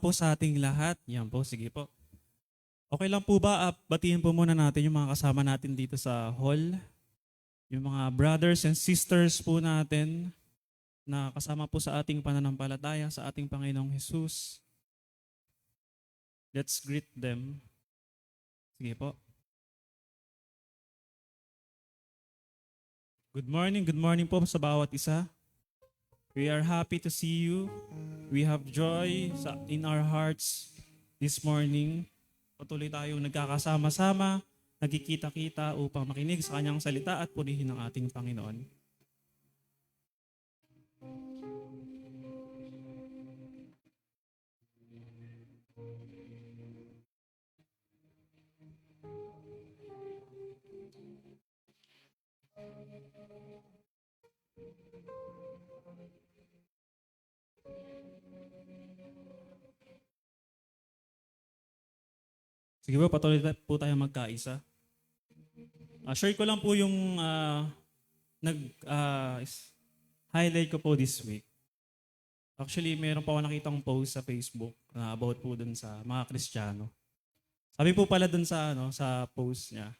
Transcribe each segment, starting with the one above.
po sa ating lahat. Yan po, sige po. Okay lang po ba, batiin po muna natin yung mga kasama natin dito sa hall. Yung mga brothers and sisters po natin na kasama po sa ating pananampalataya sa ating Panginoong Hesus. Let's greet them. Sige po. Good morning po sa bawat isa. We are happy to see you. We have joy in our hearts this morning. Patuloy tayong nagkakasama-sama, nagkikita-kita upang makinig sa kanyang salita at purihin ang ating Panginoon. Sige po, patuloy po tayo magkaisa. Share ko lang po yung highlight ko po this week. Actually, meron pa ako nakitang post sa Facebook na about po dun sa mga Kristiyano. Sabi po pala dun sa, sa post niya,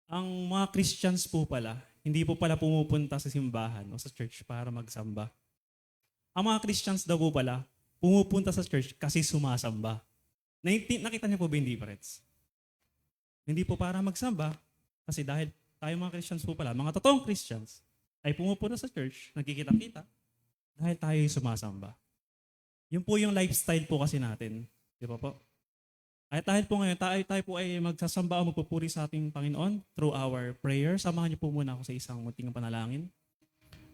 ang mga Christians po pala, hindi po pala pumupunta sa simbahan o sa church para magsamba. Ang mga Christians daw po pala, pumupunta sa church kasi sumasamba. Nakita niyo po ba yung difference? Hindi po para magsamba, kasi dahil tayo mga Christians po pala, mga totoong Christians, ay pumupunta sa church, nagkikita-kita, dahil tayo yung sumasamba. Yun po yung lifestyle po kasi natin. Di ba po? At dahil po ngayon, tayo po ay magsasamba o magpupuri sa ating Panginoon through our prayer. Samahan niyo po muna ako sa isang munting panalangin.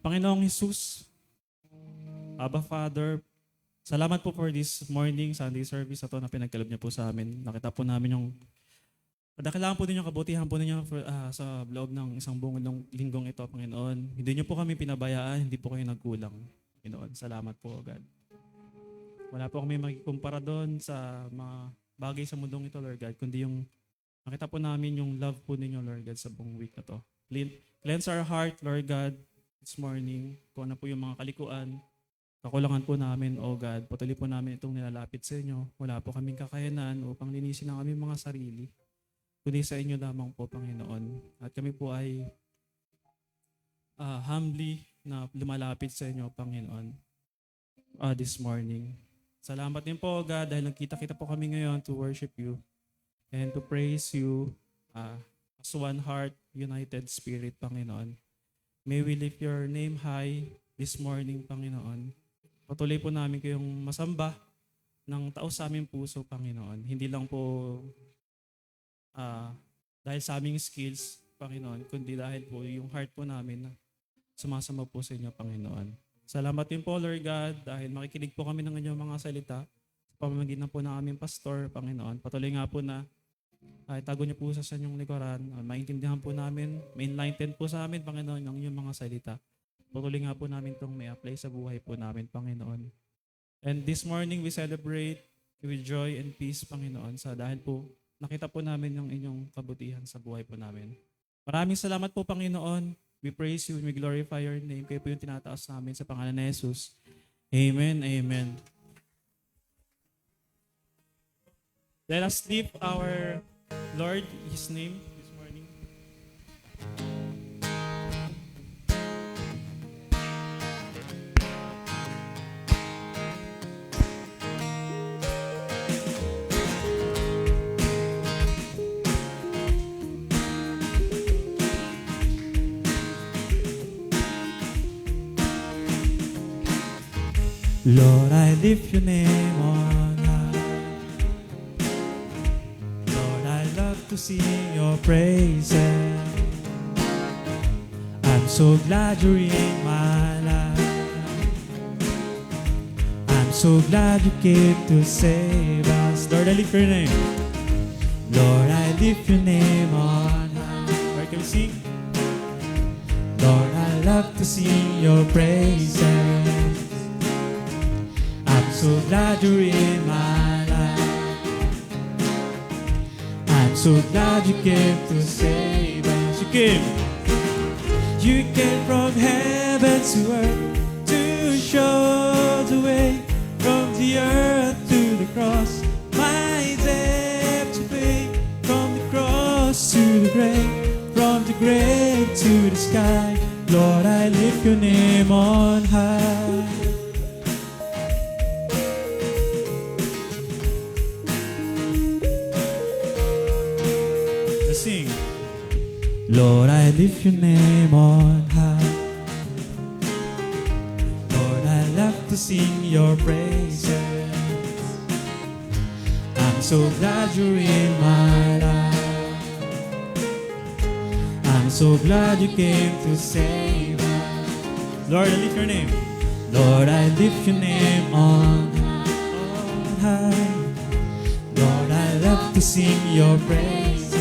Panginoong Hesus, Abba Father, salamat po for this morning Sunday service na to na pinagkaloob niyo po sa amin. Nakita po namin yung kailangan po din yung kabutihan po ninyo sa loob ng isang buong linggong ito, Panginoon. Hindi niyo po kami pinabayaan, hindi po kayo nagkulang, Panginoon. Salamat po, God. Wala po kami makikumpara doon sa mga bagay sa mundong ito, Lord God, kundi yung nakita po namin yung love po ninyo, Lord God, sa buong week na to. Cleanse our heart, Lord God, this morning. Kung ano po yung mga kalikuan, kakulangan po namin, O God. Patuloy po namin itong nilalapit sa inyo. Wala po kaming kakayanan upang linisin ang aming mga sarili. Kundi sa inyo lamang po, Panginoon. At kami po ay humbly na lumalapit sa inyo, Panginoon, this morning. Salamat din po, God, dahil nagkita-kita po kami ngayon to worship you and to praise you as one heart, united spirit, Panginoon. May we lift your name high this morning, Panginoon. Patuloy po namin kayong masamba ng taos sa aming puso, Panginoon. Hindi lang po dahil sa aming skills, Panginoon, kundi dahil po yung heart po namin na sumasama po sa inyo, Panginoon. Salamat din po, Lord God, dahil makikinig po kami ng inyong mga salita sa pamamagitan po ng aming pastor, Panginoon. Patuloy nga po na itago niyo po sa inyong likuran. Maintindihan po namin, ma-enlighten po sa amin, Panginoon, ng inyong mga salita. Patuloy nga po namin itong may apply sa buhay po namin, Panginoon. And this morning, we celebrate with joy and peace, Panginoon, dahil po nakita po namin yung inyong kabutihan sa buhay po namin. Maraming salamat po, Panginoon. We praise you and we glorify your name. Kayo po yung tinataas namin sa pangalan ni Jesus. Amen, amen. Let us lift our Lord, His name this morning. Lord, I lift your name on high. Lord, I love to sing your praises. I'm so glad you're in my life. I'm so glad you came to save us. Lord, I lift your name. Lord, I lift your name on high. Where can we sing? Lord, I love to sing your praises. So glad you're in my life. I'm so glad you came to save us. You came from heaven to earth to show the way from the earth to the cross, my debt to pay. From the cross to the grave, from the grave to the sky, Lord, I lift your name on high. Let's sing. Lord, I lift your name on high. Lord, I love to sing your praises. I'm so glad you're in my life. I'm so glad you came to save us. Lord, I lift your name. Lord, I lift your name on high. Lord, I love to sing your praises.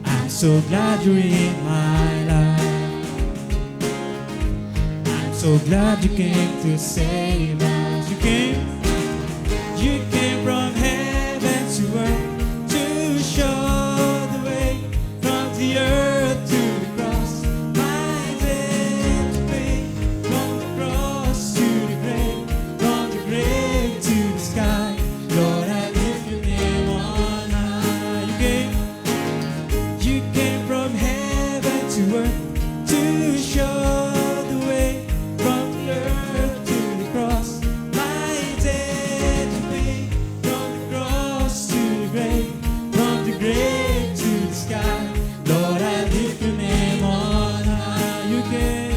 I'm so glad you're in my life. I'm so glad you came to save us. You came from heaven to earth to show the way. From the earth to the cross, my debt to pay. From the cross to the grave, from the grave to the sky, Lord, I lift your name on high. You came from heaven to earth to show the way. From the earth to the cross, my debt to pay. From the cross to the grave, from the grave to the sky, Lord, I lift your name on high. You came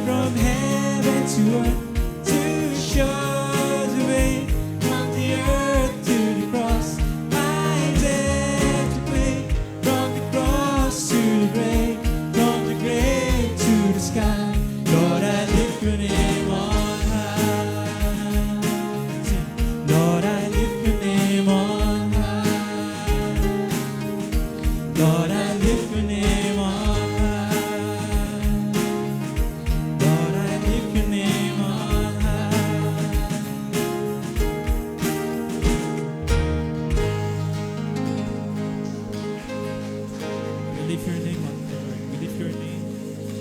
from heaven to earth to show the way. From the earth to the cross, my debt to pay. From the cross to the grave, from the grave to the sky, Lord, I lift your name on high. Lord, I lift your name on high. Lord, I lift your name on high. Lord, I lift your name on high. We lift your name on high. We lift your name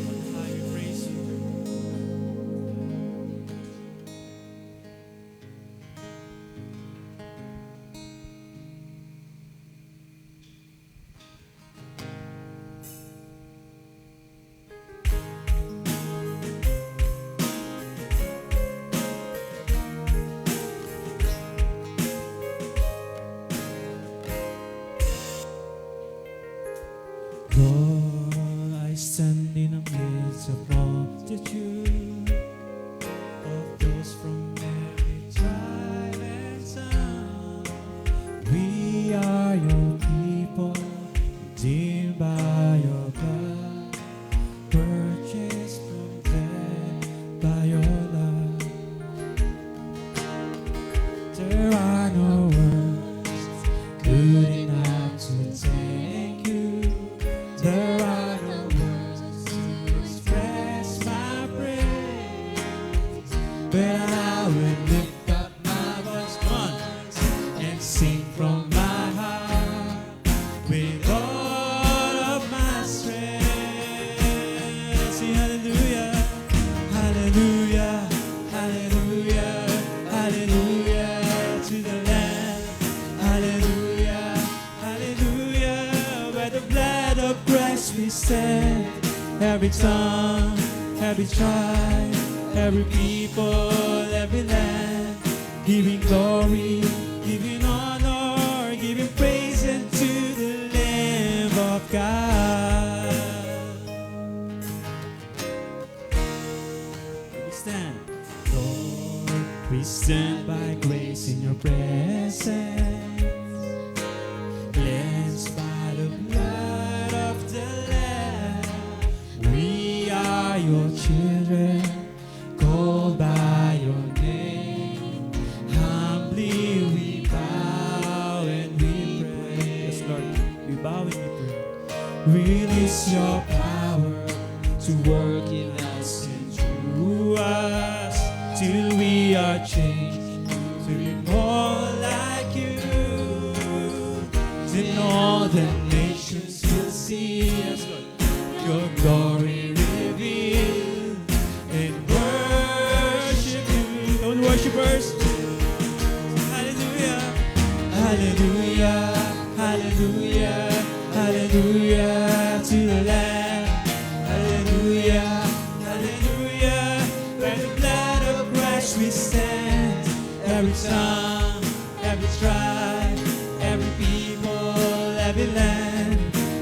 on high. We praise you. Lord, I stand in the midst of multitude of those from every tribe and tongue. We are your people, redeemed by your blood, purchased from death by your love. There are no words good enough to thank you. There are no words to express my praise, but I will lift up my voice once and sing from my heart with all of my strength. Sing hallelujah, hallelujah, hallelujah, hallelujah to the Lamb. Hallelujah, hallelujah, where the blood of Christ we stand. Every tongue, every tribe, every people, every land, giving glory, giving honor, giving praise unto the Lamb of God. We stand, Lord, we stand by grace in your presence, cleansed by the blood of the Lamb. We are your children, called by your name. Humbly we bow and we pray. Yes, Lord, we bow and we pray. Release your power to work in us and through us, till we are changed to be more like you. Then all the nations will see us, your glory revealed, and worship you. Don't worship Hallelujah, hallelujah, hallelujah to the Lamb. Hallelujah, hallelujah, by the blood of Christ we stand. Every tongue, every tribe, every people, every land,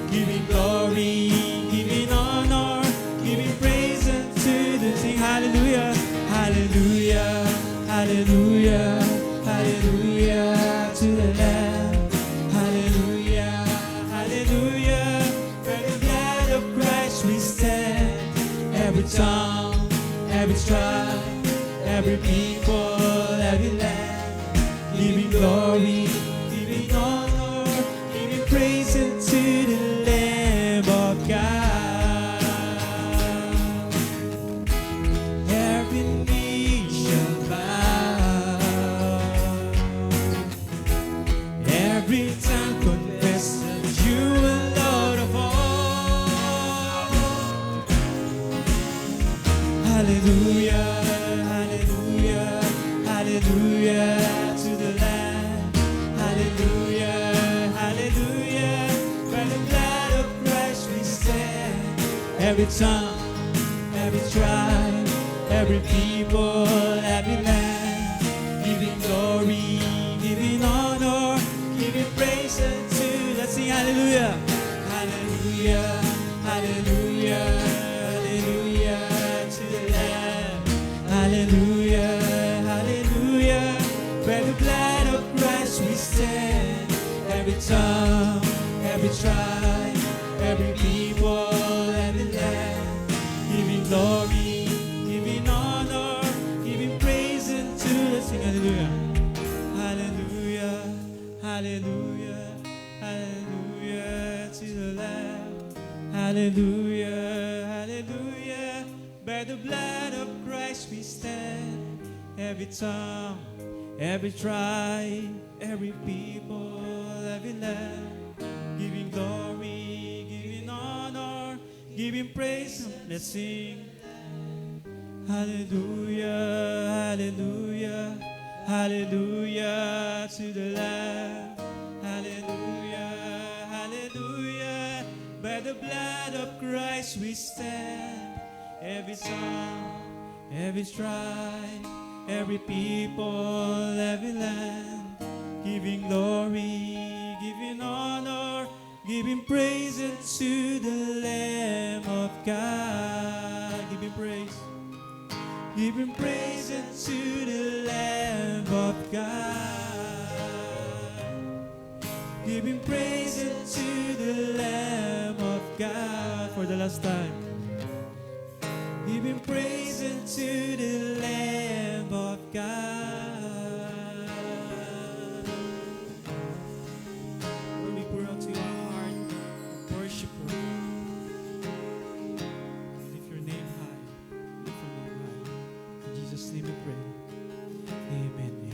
giving glory, giving honor, giving praise unto the King. Hallelujah, hallelujah, hallelujah, hallelujah to the Lamb. Hallelujah, hallelujah, by the blood of Christ we stand. Every tongue, every tribe, every people, every land, giving glory, giving honor, giving praise unto the Lamb of God. Every knee shall bow, every tongue confess that you are Lord of all. Hallelujah, hallelujah, hallelujah to the Lamb. Hallelujah, hallelujah, by the blood of Christ we stand. Every tongue, every tribe, every people, every land, giving glory, giving honor, giving praise unto. Let's sing hallelujah, hallelujah, hallelujah, hallelujah to the Lamb. Hallelujah, hallelujah, by the blood of Christ we stand. Every tongue, every tribe, every people, every land, giving glory, giving honor, giving praise unto. Let's sing hallelujah, hallelujah, hallelujah, hallelujah to the Lamb. Hallelujah, hallelujah, by the blood of Christ we stand. Every tongue, every tribe, every people, every land, giving glory, giving honor, giving praise. Let's sing hallelujah, hallelujah, hallelujah to the Lamb. Hallelujah, hallelujah, by the blood of Christ we stand. Every tongue, every tribe, every people, every land, giving glory, giving honor, giving praise unto the Lamb of God. Giving praise unto the Lamb of God. Giving praise unto the Lamb of God. For the last time. Giving praise unto the Lamb of God. Lord, we pour out to your heart, worship, Lord. Lift your name high. Lift your name high. In Jesus' name we pray. Amen. Amen.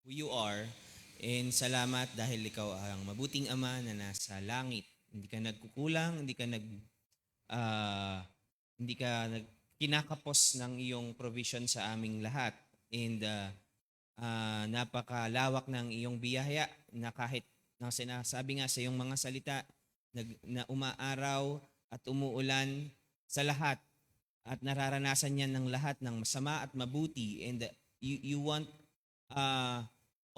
who you are. And salamat dahil ikaw ang mabuting ama na nasa langit. Hindi ka nagkukulang, ah, hindi ka kinakapos ng iyong provision sa aming lahat. And napakalawak ng iyong biyaya na kahit na sinasabi nga sa iyong mga salita na umaaraw at umuulan sa lahat at nararanasan niyan ng lahat ng masama at mabuti. And you want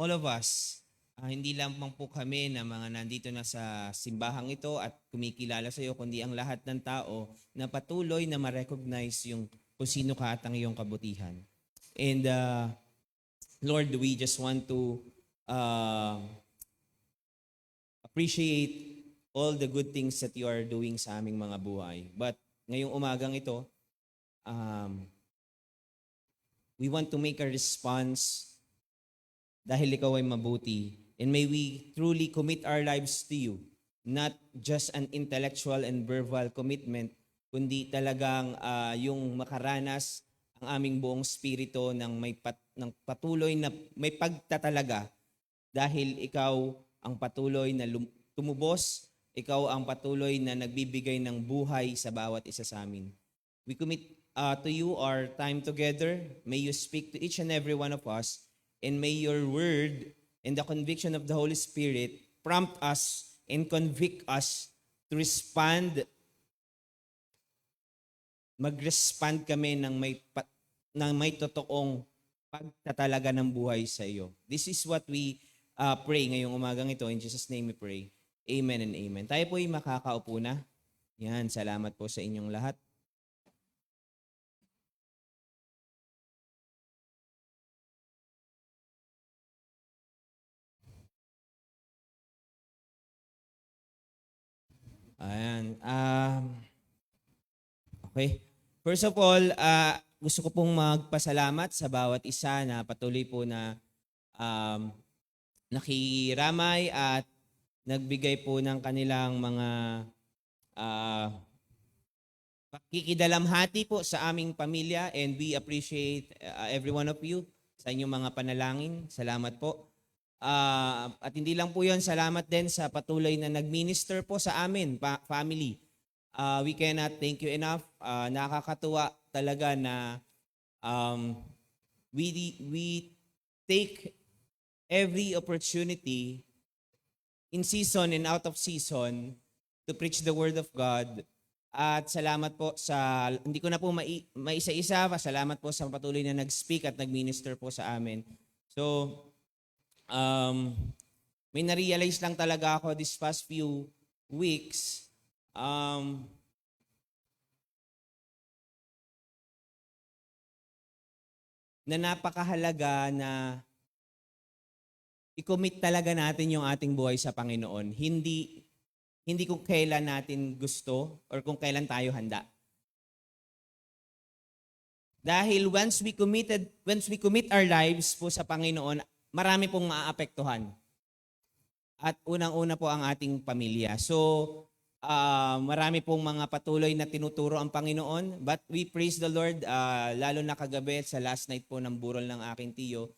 all of us, hindi lamang po kami na mga nandito na sa simbahang ito at kumikilala sa iyo, kundi ang lahat ng tao na patuloy na ma-recognize yung kung sino ka at ang iyong kabutihan. And Lord, we just want to appreciate all the good things that you are doing sa aming mga buhay. But ngayong umagang ito, we want to make a response dahil ikaw ay mabuti. And may we truly commit our lives to you. Not just an intellectual and verbal commitment, kundi talagang yung makaranas ang aming buong spirito ng ng patuloy na may pagtatalaga dahil ikaw ang patuloy na tumubos, ikaw ang patuloy na nagbibigay ng buhay sa bawat isa sa amin. We commit to you our time together. May you speak to each and every one of us, and may your word and the conviction of the Holy Spirit prompt us and convict us to respond. Mag-respond kami ng may totoong pagtatalaga ng buhay sa iyo. This is what we pray ngayong umagang ito. In Jesus' name we pray. Amen and amen. Tayo po'y makakaupo na. Yan, salamat po sa inyong lahat. Ayan. Okay. First of all, gusto ko pong magpasalamat sa bawat isa na patuloy po na nakiramay at nagbigay po ng kanilang mga pakikidalamhati po sa aming pamilya, and we appreciate every one of you sa inyong mga panalangin. Salamat po. At hindi lang po yun, salamat din sa patuloy na nag-minister po sa amin, family. We cannot thank you enough. Nakakatuwa talaga na we take every opportunity in season and out of season to preach the Word of God. At salamat po sa, hindi ko na po maisa-isa, salamat po sa patuloy na nag-speak at nag-minister po sa amin. So, may na-realize lang talaga ako this past few weeks, na napakahalaga na i-commit talaga natin yung ating buhay sa Panginoon. Hindi kung kailan natin gusto or kung kailan tayo handa. Dahil once we commit our lives po sa Panginoon, marami pong maaapektuhan. At unang-una po ang ating pamilya. So, marami pong mga patuloy na tinuturo ang Panginoon. But we praise the Lord, lalo na kagabi sa last night po ng burol ng aking tiyo.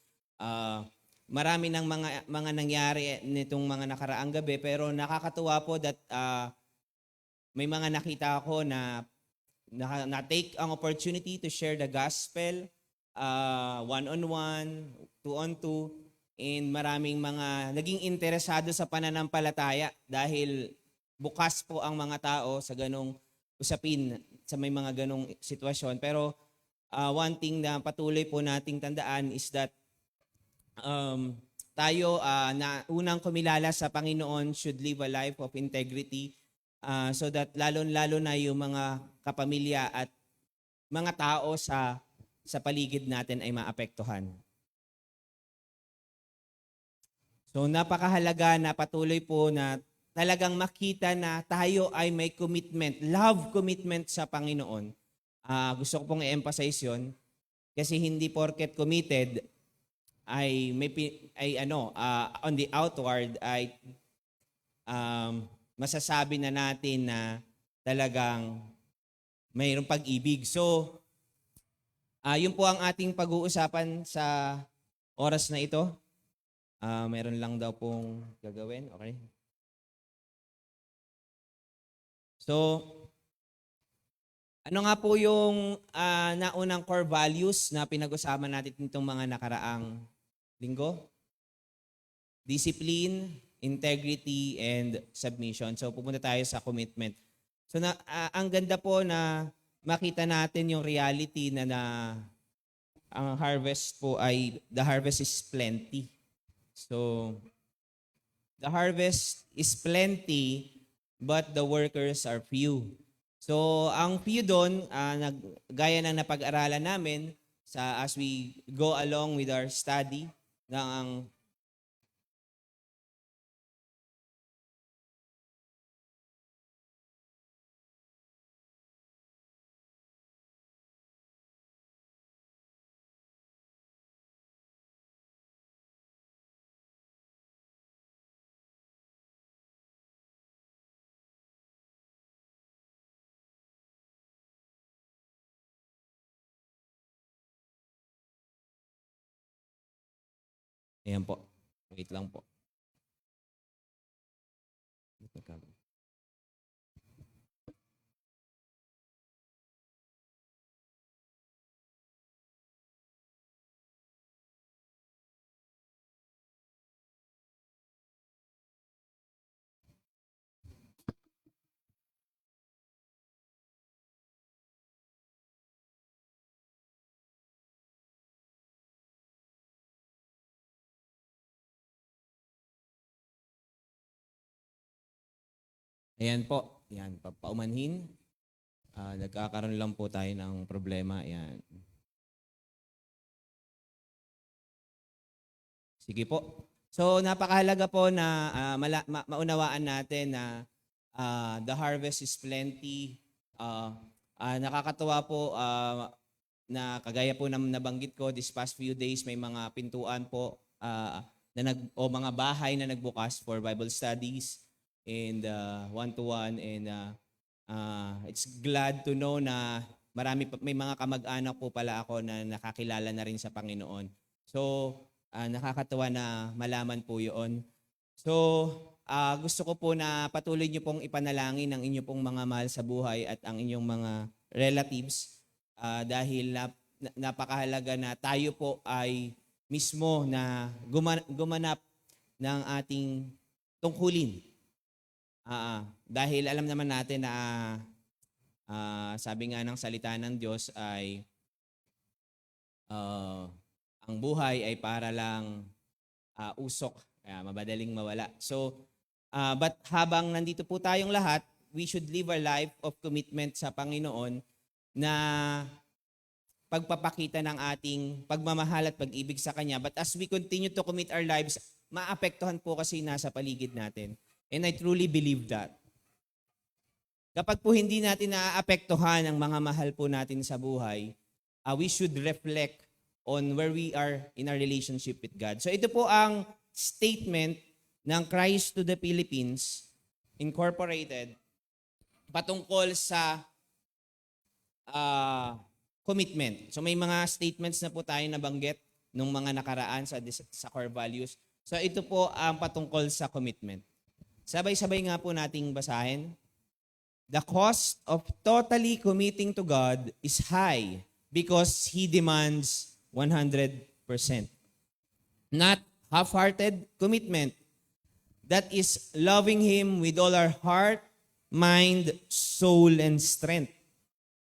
Marami ng mga nangyari nitong mga nakaraang gabi, pero nakakatuwa po that may mga nakita ako na take ang opportunity to share the gospel, one-on-one, two-on-two, and maraming mga naging interesado sa pananampalataya dahil bukas po ang mga tao sa ganong usapin, sa may mga ganong sitwasyon. Pero one thing na patuloy po nating tandaan is that tayo na unang kumilala sa Panginoon should live a life of integrity, so that lalo-lalo na yung mga kapamilya at mga tao sa paligid natin ay maapektuhan. So napakahalaga na patuloy po na talagang makita na tayo ay may commitment, love commitment sa Panginoon. Gusto ko pong i-emphasize yun kasi hindi porket committed ay on the outward ay masasabi na natin na talagang mayroong pag-ibig. So, yun po ang ating pag-uusapan sa oras na ito. Meron lang daw pong gagawin. Okay? So, ano nga po yung naunang core values na pinag-usapan natin nitong mga nakaraang linggo? Discipline, integrity, and submission. So, pupunta tayo sa commitment. So, ang ganda po na makita natin yung reality na ang harvest po ay, the harvest is plenty. So, the harvest is plenty, but the workers are few. So, ang few doon, gaya ng napag-aralan namin as we go along with our study, ayan po. Wait lang po. Ayan po. Ayan, paumanhin. Nagkakaroon lang po tayo ng problema. Ayan. Sige po. So, napakahalaga po na maunawaan natin na the harvest is plenty. Nakakatuwa po na kagaya po ng nabanggit ko, this past few days may mga pintuan po o mga bahay na nagbukas for Bible studies and one-to-one, and it's glad to know na may mga kamag-anak po pala ako na nakakilala na rin sa Panginoon. So, nakakatuwa na malaman po yun. So, gusto ko po na patuloy niyo pong ipanalangin ang inyong pong mga mahal sa buhay at ang inyong mga relatives dahil napakahalaga na tayo po ay mismo na gumanap ng ating tungkulin. Dahil alam naman natin na sabi nga ng salita ng Diyos ay ang buhay ay para lang usok, kaya mabadaling mawala. So, but habang nandito po tayong lahat, we should live a life of commitment sa Panginoon na pagpapakita ng ating pagmamahal at pag-ibig sa Kanya. But as we continue to commit our lives, maapektuhan po kasi nasa paligid natin. And I truly believe that. Kapag po hindi natin naaapektuhan ang mga mahal po natin sa buhay, we should reflect on where we are in our relationship with God. So ito po ang statement ng Christ to the Philippines Incorporated patungkol sa commitment. So may mga statements na po tayo nabanggit nung mga nakaraan sa core values. So ito po ang patungkol sa commitment. Sabay-sabay nga po nating basahin. The cost of totally committing to God is high because He demands 100%. Not half-hearted commitment. That is loving Him with all our heart, mind, soul, and strength.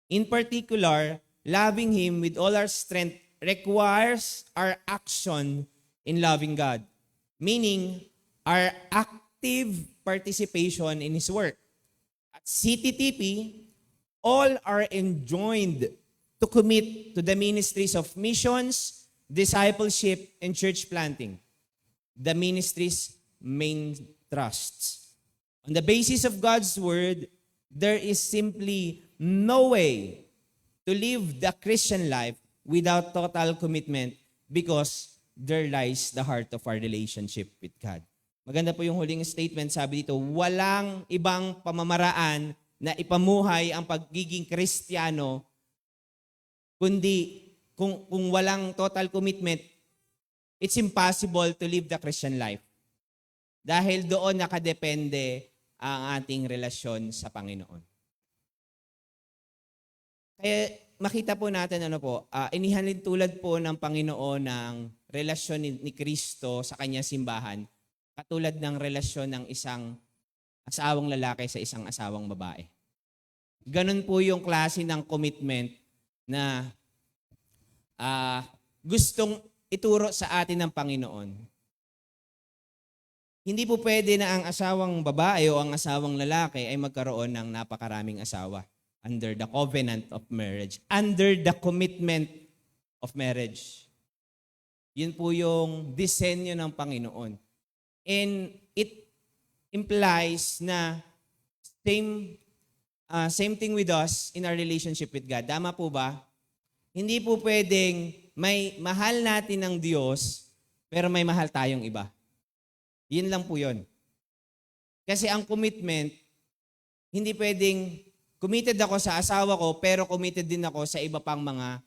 In particular, loving Him with all our strength requires our action in loving God. Meaning, our active participation in His work. At CTTP, all are enjoined to commit to the ministries of missions, discipleship, and church planting. The ministry's main thrusts. On the basis of God's word, there is simply no way to live the Christian life without total commitment because there lies the heart of our relationship with God. Maganda po yung huling statement, sabi dito, walang ibang pamamaraan na ipamuhay ang pagiging Kristiyano kundi kung walang total commitment, it's impossible to live the Christian life. Dahil doon nakadepende ang ating relasyon sa Panginoon. Kaya makita po natin inihalin tulad po ng Panginoon ng relasyon ni Kristo sa kanyang simbahan, katulad ng relasyon ng isang asawang lalaki sa isang asawang babae. Ganun po yung klase ng commitment na gustong ituro sa atin ng Panginoon. Hindi po pwede na ang asawang babae o ang asawang lalaki ay magkaroon ng napakaraming asawa under the covenant of marriage, under the commitment of marriage. Yun po yung disenyo ng Panginoon. And it implies na same thing with us in our relationship with God. Tama po ba? Hindi po pwedeng may mahal natin ng Diyos, pero may mahal tayong iba. Yun lang po yun. Kasi ang commitment, hindi pwedeng committed ako sa asawa ko, pero committed din ako sa iba pang mga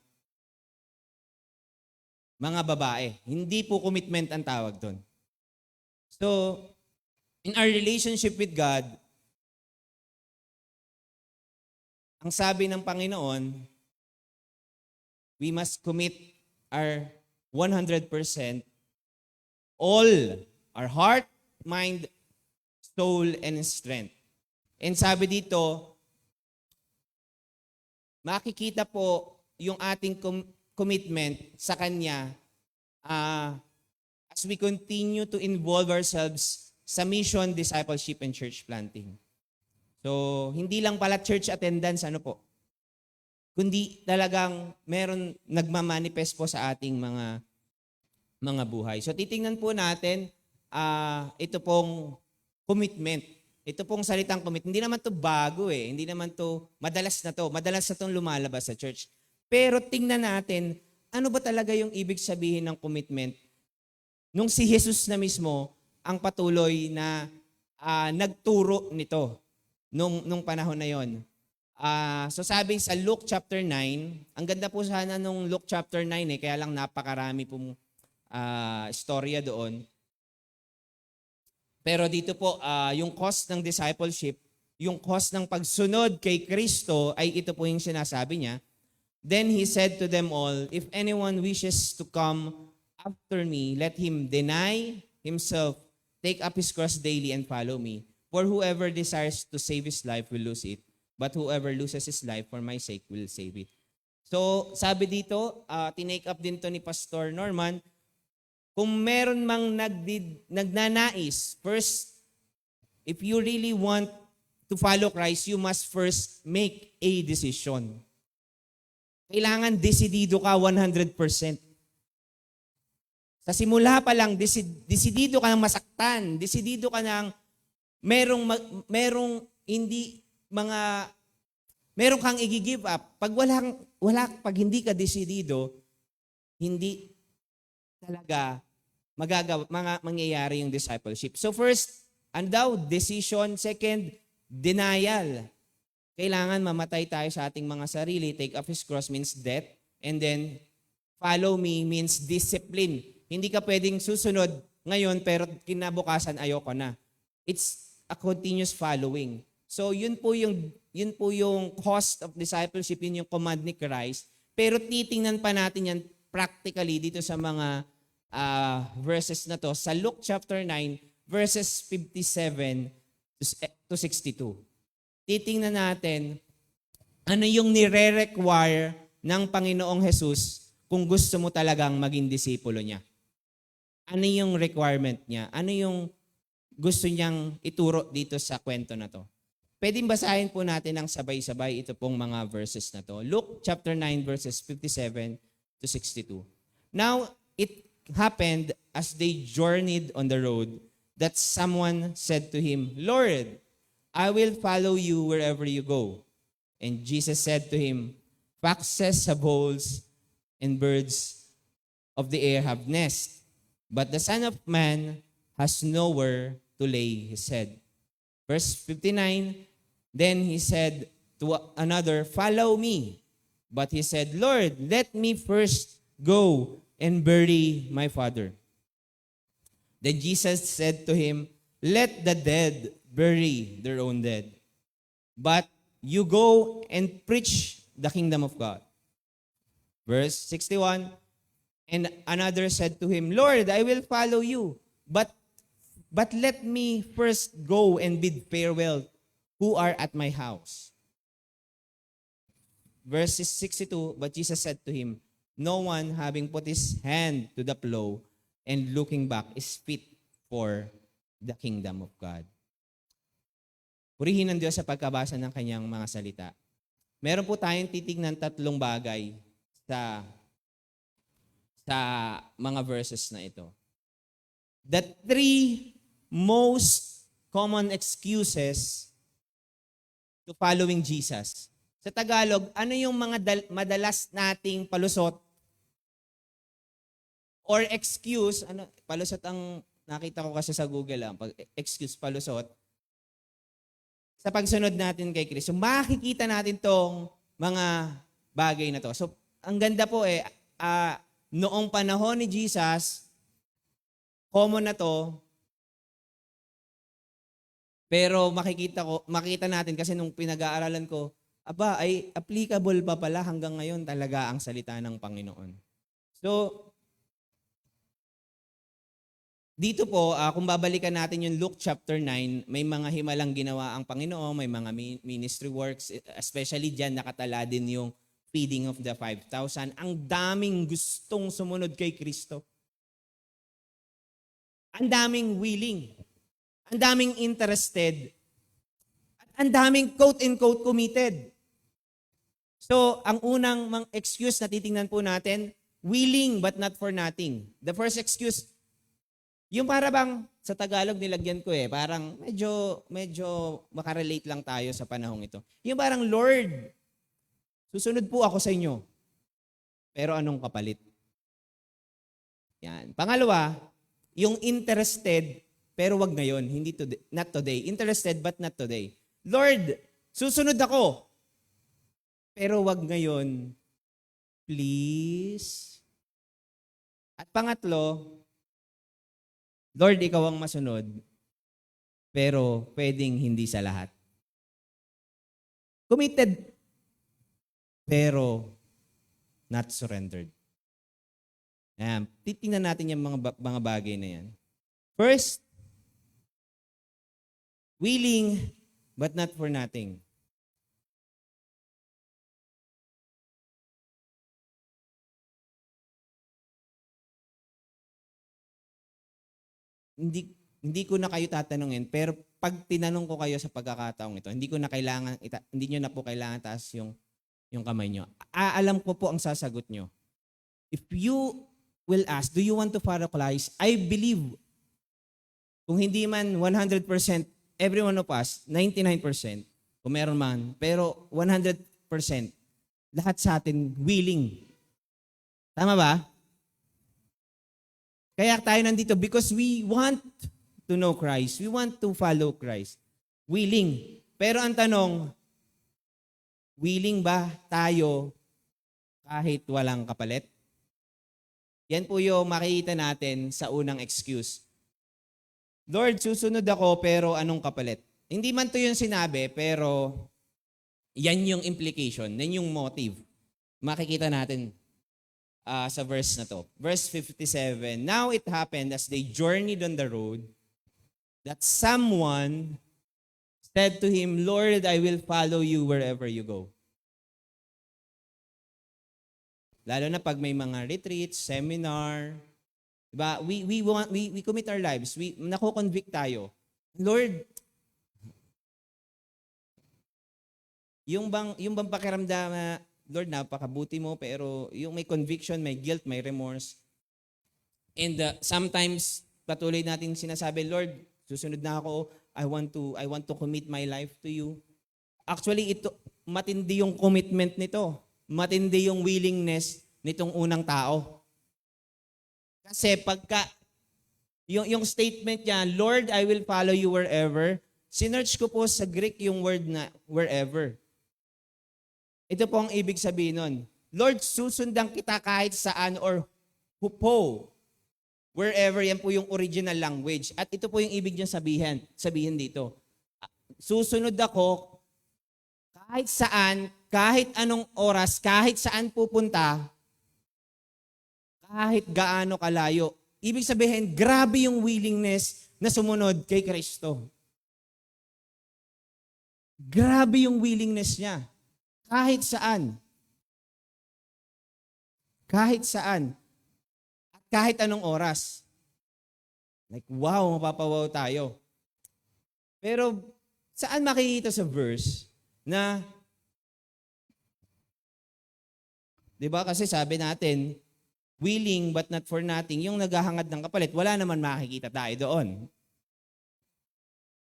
babae. Hindi po commitment ang tawag doon. So, in our relationship with God, ang sabi ng Panginoon, we must commit our 100%, all, our heart, mind, soul, and strength. And sabi dito, makikita po yung ating commitment sa Kanya as we continue to involve ourselves sa mission, discipleship, and church planting. So, hindi lang pala church attendance, kundi talagang meron nagmamanifest po sa ating mga buhay. So, titingnan po natin ito pong commitment. Ito pong salitang commit. Hindi naman to bago eh. Hindi naman to, madalas na itong lumalabas sa church. Pero tingnan natin, ano ba talaga yung ibig sabihin ng commitment? Nung si Jesus na mismo, ang patuloy na nagturo nito nung panahon na yon. So sabi sa Luke chapter 9, ang ganda po sana nung Luke chapter 9 kaya lang napakarami pong istorya doon. Pero dito po, yung cost ng discipleship, yung cost ng pagsunod kay Kristo ay ito po yung sinasabi niya. Then he said to them all, if anyone wishes to come after me, let him deny himself, take up his cross daily and follow me. For whoever desires to save his life will lose it, but whoever loses his life for my sake will save it. So sabi dito, tinake up din to ni Pastor Norman, kung meron mang nagnanais, first, if you really want to follow Christ, you must first make a decision. Kailangan desidido ka 100%. Sa simula pa lang, desidido ka ng masaktan, desidido ka ng merong kang i-give up. Pag hindi ka desidido, hindi talaga mangyayari yung discipleship. So first, decision. Second, denial. Kailangan mamatay tayo sa ating mga sarili. Take up his cross means death. And then, follow me means discipline. Hindi ka pwedeng susunod ngayon pero kinabukasan ayoko na. It's a continuous following. So yun po yung cost of discipleship, yun yung command ni Christ. Pero titingnan pa natin yan practically dito sa mga verses na to sa Luke chapter 9 verses 57 to 62. Titingnan natin ano yung nire-require ng Panginoong Jesus kung gusto mo talagang maging disipulo niya. Ano yung requirement niya? Ano yung gusto niyang ituro dito sa kwento na to? Pwedeng basahin po natin ng sabay-sabay ito pong mga verses na to. Luke chapter 9 verses 57 to 62. Now, it happened as they journeyed on the road that someone said to him, Lord, I will follow you wherever you go. And Jesus said to him, foxes have holes and birds of the air have nests, but the Son of Man has nowhere to lay his head. Verse 59, then he said to another, follow me. But he said, Lord, let me first go and bury my father. Then Jesus said to him, "Let the dead bury their own dead. But you go and preach the kingdom of God." Verse 61, and another said to him, "Lord, I will follow you, but let me first go and bid farewell who are at my house." Verse 62, but Jesus said to him, "No one having put his hand to the plow and looking back is fit for the kingdom of God." Purihin ng Diyos sa pagkabasa ng kanyang mga salita. Meron po tayong titignan tatlong bagay sa mga verses na ito. The three most common excuses to following Jesus. Sa Tagalog, ano yung mga madalas nating palusot or excuse, palusot ang nakita ko kasi sa Google pag excuse, palusot, sa pagsunod natin kay Kristo, makikita natin tong mga bagay na to. So, ang ganda po noong panahon ni Jesus, common na to, pero makita natin kasi nung pinag-aaralan ko, ay applicable pa pala hanggang ngayon talaga ang salita ng Panginoon. So, dito po, kung babalikan natin yung Luke chapter 9, may mga himalang ginawa ang Panginoon, may mga ministry works, especially dyan nakatala din yung feeding of the 5,000. Ang daming gustong sumunod kay Kristo. Ang daming willing. Ang daming interested. At ang daming quote-unquote committed. So, ang unang excuse na titingnan po natin, willing but not for nothing. The first excuse, yung para bang, sa Tagalog nilagyan ko parang medyo makarelate lang tayo sa panahong ito. Yung parang, "Lord, susunod po ako sa inyo. Pero anong kapalit?" Yan. Pangalawa, yung interested, pero wag ngayon, not today. Interested but not today. "Lord, susunod ako. Pero wag ngayon. Please." At pangatlo, "Lord, ikaw ang masunod, pero pwedeng hindi sa lahat." Committed, pero not surrendered. Ayan. Titingnan natin yung mga bagay na yan. First, willing but not for nothing. Hindi ko na kayo tatanungin, pero pag tinanong ko kayo sa pagkakataong ito, hindi niyo na po kailangan taas yung kamay nyo. Alam ko po ang sasagot nyo. If you will ask, do you want to follow Christ? I believe, kung hindi man 100%, every one of us, 99%, kung meron man, pero 100%, lahat sa atin willing. Tama ba? Kaya tayo nandito because we want to know Christ. We want to follow Christ. Willing. Pero ang tanong, willing ba tayo kahit walang kapalit? Yan po yung makikita natin sa unang excuse. "Lord, susunod ako pero anong kapalit?" Hindi man to yung sinabi, pero yan yung implication, yan yung motive. Makikita natin sa verse na to. Verse 57, "Now it happened as they journeyed on the road that someone said to him, 'Lord, I will follow you wherever you go.'" Lalo na pag may mga retreats, seminar, diba? We commit our lives. Nako-convict tayo. "Lord, yung bang pakiramdam na, Lord, napakabuti mo, pero yung may conviction, may guilt, may remorse." And sometimes patuloy natin sinasabi, "Lord, susunod na ako. I want to commit my life to you." Actually, ito matindi yung commitment nito. Matindi yung willingness nitong unang tao. Kasi pagka yung statement niya, "Lord, I will follow you wherever." Sinearch ko po sa Greek yung word na wherever. Ito po ang ibig sabihin nun. "Lord, susundan kita kahit saan," or hupo. Wherever, yan po yung original language. At ito po yung ibig niyang sabihin dito. Susunod ako kahit saan, kahit anong oras, kahit saan pupunta, kahit gaano kalayo. Ibig sabihin, grabe yung willingness na sumunod kay Kristo. Grabe yung willingness niya. Kahit saan. Kahit saan. At kahit anong oras. Like, wow, mapapawaw tayo. Pero, saan makikita sa verse na, di ba kasi sabi natin, willing but not for nothing, yung naghahangad ng kapalit, wala naman makikita tayo doon.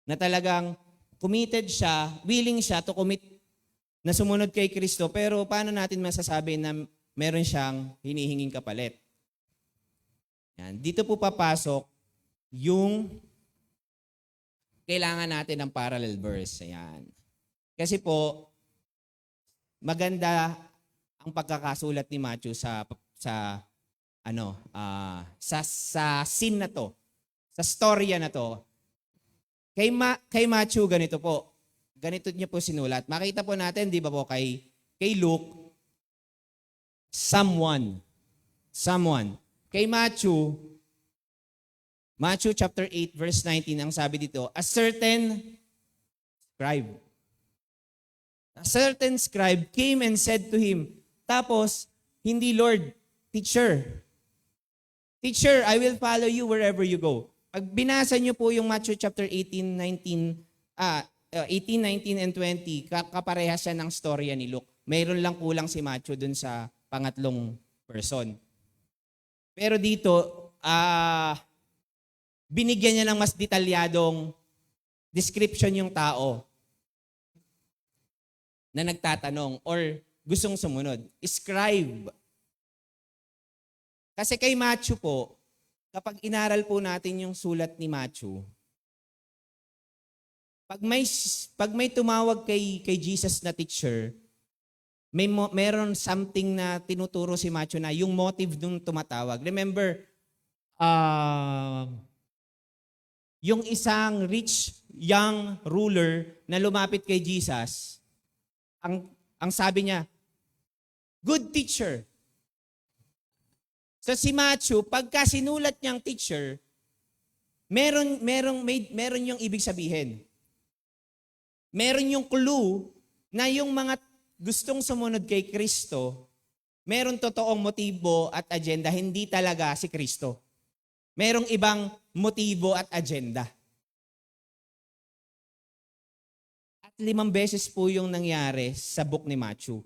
Na talagang committed siya, willing siya to commit na sumunod kay Kristo, pero paano natin masasabi na meron siyang hinihinging kapalit? Yan. Dito po papasok yung kailangan natin ng parallel verse. Ayan. Kasi po, maganda ang pagkakasulat ni Matthew sa scene na to, sa storya na to. Kay Matthew, ganito po. Ganito niya po sinulat. Makita po natin, di ba po, kay Luke, someone. Kay Matthew chapter 8, verse 19, ang sabi dito, a certain scribe came and said to him, tapos, hindi Lord, teacher, I will follow you wherever you go. Pag binasa niyo po yung Matthew chapter 18, 19, and 20, kaparehas siya ng storya ni Luke. Mayroon lang kulang si Matthew dun sa pangatlong person. Pero dito, binigyan niya ng mas detalyadong description yung tao na nagtatanong or gustong sumunod. Scribe. Kasi kay Matthew po, kapag inaral po natin yung sulat ni Matthew, pag may tumawag kay Jesus na teacher, meron something na tinuturo si Matthew na yung motive nung tumatawag. Remember, yung isang rich young ruler na lumapit kay Jesus, ang sabi niya, good teacher. So si Matthew, pagka sinulat niyang teacher, meron yung ibig sabihin. Meron yung clue na yung mga gustong sumunod kay Kristo, meron totoong motibo at agenda, hindi talaga si Kristo. Merong ibang motibo at agenda. At 5 beses po yung nangyari sa book ni Matthew.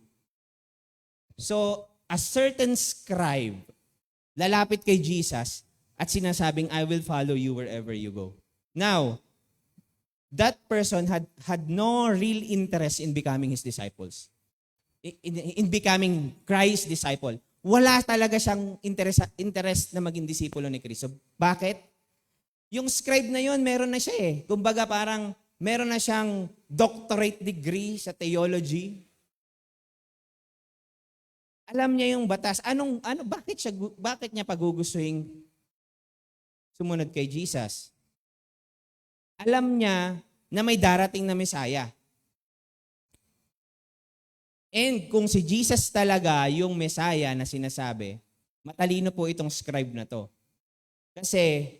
So, a certain scribe, lalapit kay Jesus at sinasabing, I will follow you wherever you go. Now, that person had no real interest in becoming his disciples. In becoming Christ's disciple. Wala talaga siyang interest na maging disipulo ni Kristo. Bakit? Yung scribe na yon meron na siya eh. Kumbaga parang meron na siyang doctorate degree sa theology. Alam niya yung batas. Bakit niya pagugustuhin sumunod kay Jesus? Alam niya na may darating na Mesaya. And kung si Jesus talaga yung Mesaya na sinasabi, matalino po itong scribe na to. Kasi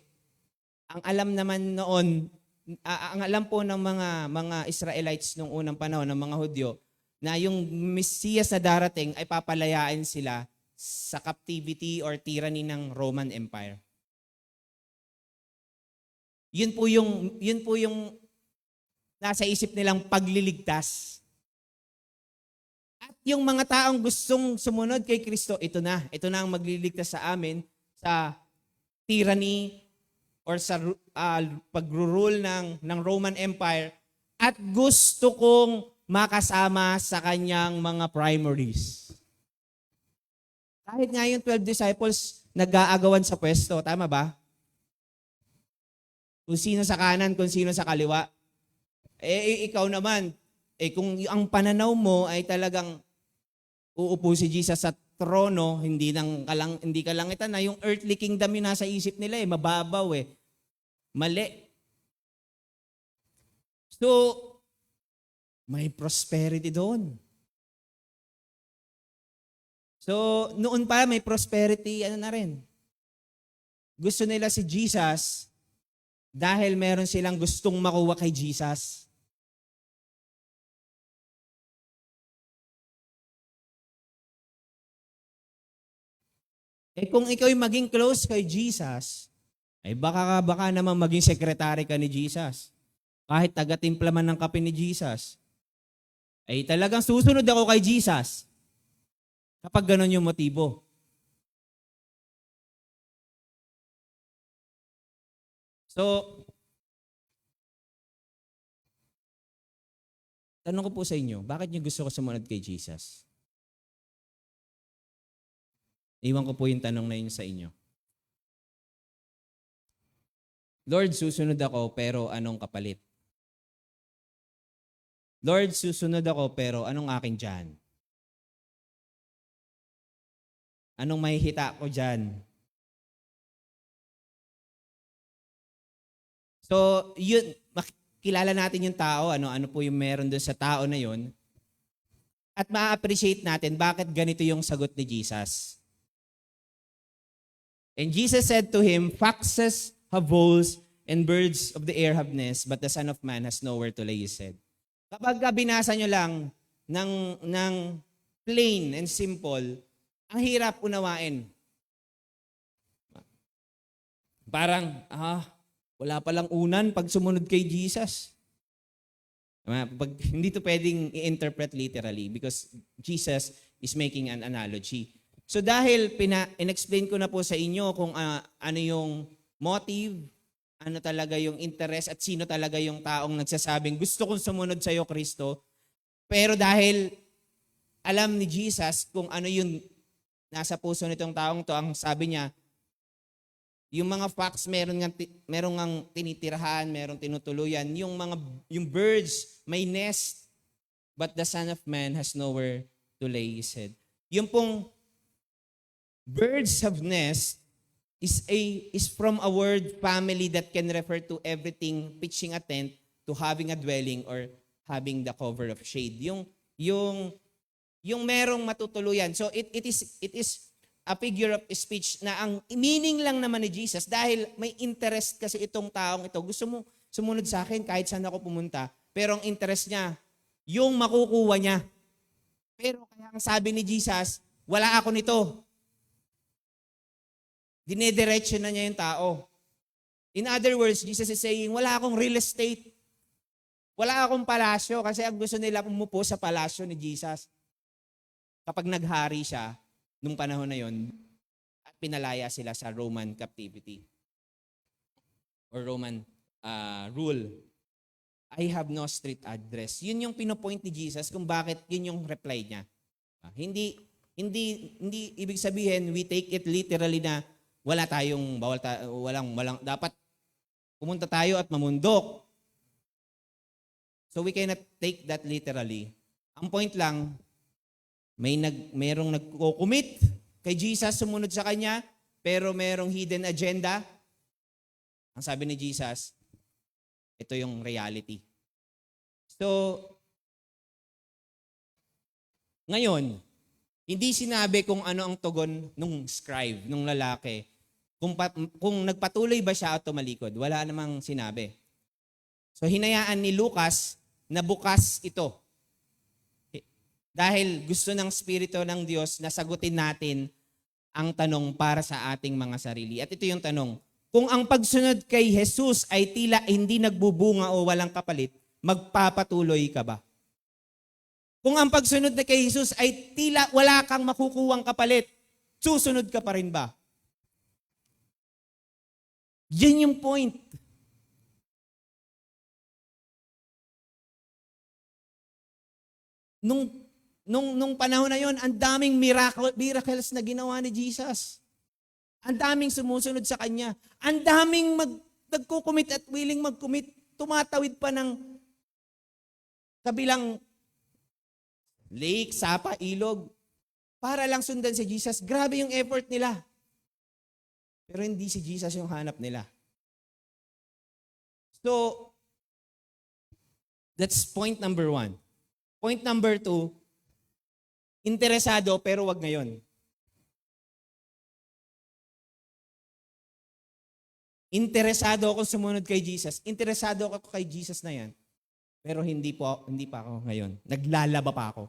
ang alam naman noon, ang alam po ng mga Israelites nung unang panahon, ng mga Hudyo, na yung Mesiyas na darating ay papalayain sila sa captivity or tyranny ng Roman Empire. Yun po yung nasa isip nilang pagliligtas. At yung mga taong gustong sumunod kay Kristo, ito na ang magliligtas sa amin sa tyranny or sa pag-rule ng Roman Empire, at gusto kong makasama sa kanyang mga primaries. Kahit nga yung 12 disciples nag-aagawan sa pwesto, tama ba? Kung sino sa kanan, kung sino sa kaliwa. Ikaw naman, kung ang pananaw mo ay talagang uupo si Jesus trono, hindi kalangitan na yung earthly kingdom yung nasa isip nila mababaw Mali. So, may prosperity doon. So, noon pa may prosperity, na rin. Gusto nila si Jesus dahil meron silang gustong makuha kay Jesus. Kung ikaw'y maging close kay Jesus, ay baka naman maging sekretary ka ni Jesus. Kahit taga-timpla man ng kape ni Jesus. Ay talagang susunod ako kay Jesus. Kapag ganon yung motibo. So, tanong ko po sa inyo, bakit niyo gusto ko sumunod kay Jesus? Iwan ko po yung tanong na yun sa inyo. Lord, susunod ako pero anong kapalit? Lord, susunod ako pero anong aking dyan? Anong mahihita ko dyan? So, yun, makilala natin yung tao, ano po yung meron doon sa tao na yun. At ma-appreciate natin bakit ganito yung sagot ni Jesus. And Jesus said to him, "Foxes have holes and birds of the air have nests, but the Son of Man has nowhere to lay his head." Kapag binasa nyo lang ng plain and simple, ang hirap unawain. Parang, wala palang unan pag sumunod kay Jesus. Hindi to pwedeng i-interpret literally because Jesus is making an analogy. So dahil in-explain ko na po sa inyo kung ano yung motive, ano talaga yung interest at sino talaga yung taong nagsasabing gusto kong sumunod sa iyo, Kristo. Pero dahil alam ni Jesus kung ano yung nasa puso nitong taong to, ang sabi niya, yung mga fox meron ngang tinitirahan, meron tinutuluyan, yung birds may nest, but the Son of Man has nowhere to lay his head. Yung pong birds have nest is from a word family that can refer to everything pitching a tent to having a dwelling or having the cover of shade. Yung merong matutuluyan. So it is a figure of speech na ang meaning lang naman ni Jesus dahil may interest kasi itong taong ito. Gusto mo sumunod sa akin kahit saan ako pumunta. Pero ang interest niya, yung makukuha niya. Pero kaya ang sabi ni Jesus, wala ako nito. Dinediretso na niya yung tao. In other words, Jesus is saying, wala akong real estate. Wala akong palasyo kasi ang gusto nila umupo sa palasyo ni Jesus. Kapag naghari siya, nung panahon na yon, at pinalaya sila sa Roman captivity or Roman rule. I have no street address. Yun yung pinopoint ni Jesus kung bakit yun yung reply niya. Hindi ibig sabihin we take it literally na wala tayong walang dapat pumunta tayo at mamundok. So we cannot take that literally. Ang point lang, merong nagko-commit kay Jesus, sumunod sa kanya, pero merong hidden agenda. Ang sabi ni Jesus, ito yung reality. So, ngayon, hindi sinabi kung ano ang tugon nung scribe, nung lalaki. Kung nagpatuloy ba siya o tumalikod, wala namang sinabi. So, hinayaan ni Lucas na bukas ito. Dahil gusto ng Espiritu ng Diyos na sagutin natin ang tanong para sa ating mga sarili. At ito yung tanong, kung ang pagsunod kay Jesus ay tila hindi nagbubunga o walang kapalit, magpapatuloy ka ba? Kung ang pagsunod na kay Jesus ay tila wala kang makukuwang kapalit, susunod ka pa rin ba? Yan yung point. Nung panahon na yon, ang daming miracles na ginawa ni Jesus. Ang daming sumusunod sa Kanya. Ang daming nagkukumit at willing magkumit. Tumatawid pa ng kabilang lake, sapa, ilog. para lang sundan si Jesus. Grabe yung effort nila. Pero hindi si Jesus yung hanap nila. So, that's point number 1. Point number 2, interesado pero wag ngayon. Interesado ako sumunod kay Jesus. Interesado ako kay Jesus na yan. Pero hindi pa ako ngayon. Naglalaba pa ako.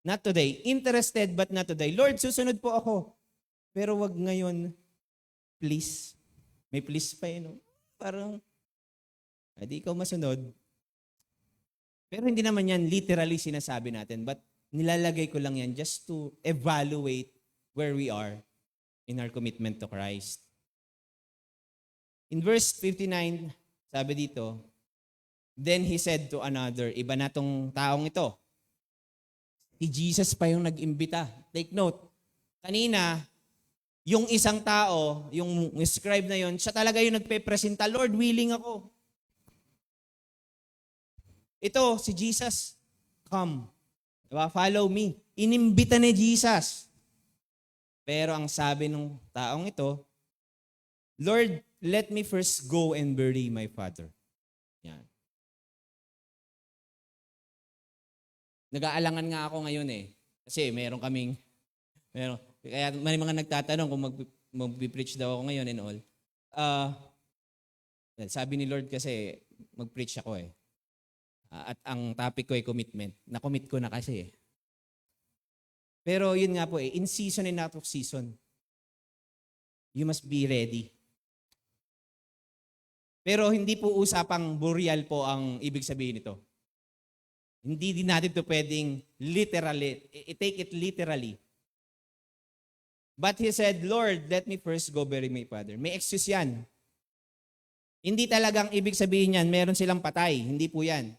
Not today. Interested but not today. Lord, susunod po ako. Pero wag ngayon. Please. May please pa no? Parang, hindi ikaw masunod. Pero hindi naman yan literally sinasabi natin. But nilalagay ko lang yan just to evaluate where we are in our commitment to Christ. In verse 59, sabi dito, then he said to another, iba na tong taong ito. Si Jesus pa yung nag-imbita. Take note, kanina, yung isang tao, yung scribe na yon, siya talaga yung nagpe-presenta, Lord, willing ako. Ito, si Jesus, come. Diba? Follow me. Inimbita ni Jesus. Pero ang sabi ng taong ito, Lord, let me first go and bury my father. Yan. Nag-aalangan nga ako ngayon Kasi kaya may mga nagtatanong kung mag-preach daw ako ngayon and all. Sabi ni Lord kasi, mag-preach ako at ang topic ko ay commitment. Na-commit ko na kasi Pero yun nga po in season and out of season, you must be ready. Pero hindi po usapang burial po ang ibig sabihin nito. Hindi din natin ito pwedeng literally, take it literally. But he said, Lord, let me first go bury my father. May excuse yan. Hindi talagang ibig sabihin yan, meron silang patay. Hindi po yan.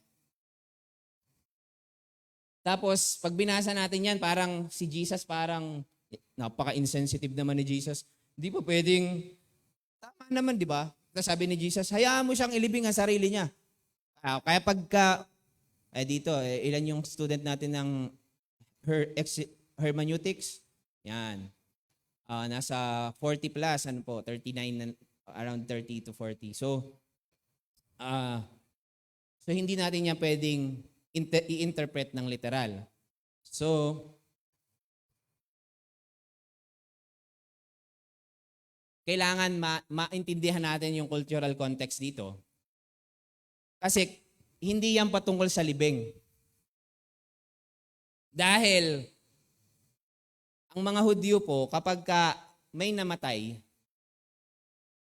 Tapos, pag binasa natin yan, parang si Jesus, parang napaka-insensitive naman ni Jesus. Hindi po pwedeng, tama naman, di ba? Tapos sabi ni Jesus, hayaan mo siyang ilibing ang sarili niya. Kaya pagka, dito, ilan yung student natin ng hermeneutics? Yan. Nasa 40 plus, 39, around 30 to 40. So hindi natin yan pwedeng i-interpret ng literal. So, kailangan maintindihan natin yung cultural context dito. Kasi hindi yan patungkol sa libing. Dahil ang mga Hudyo po, kapag may namatay,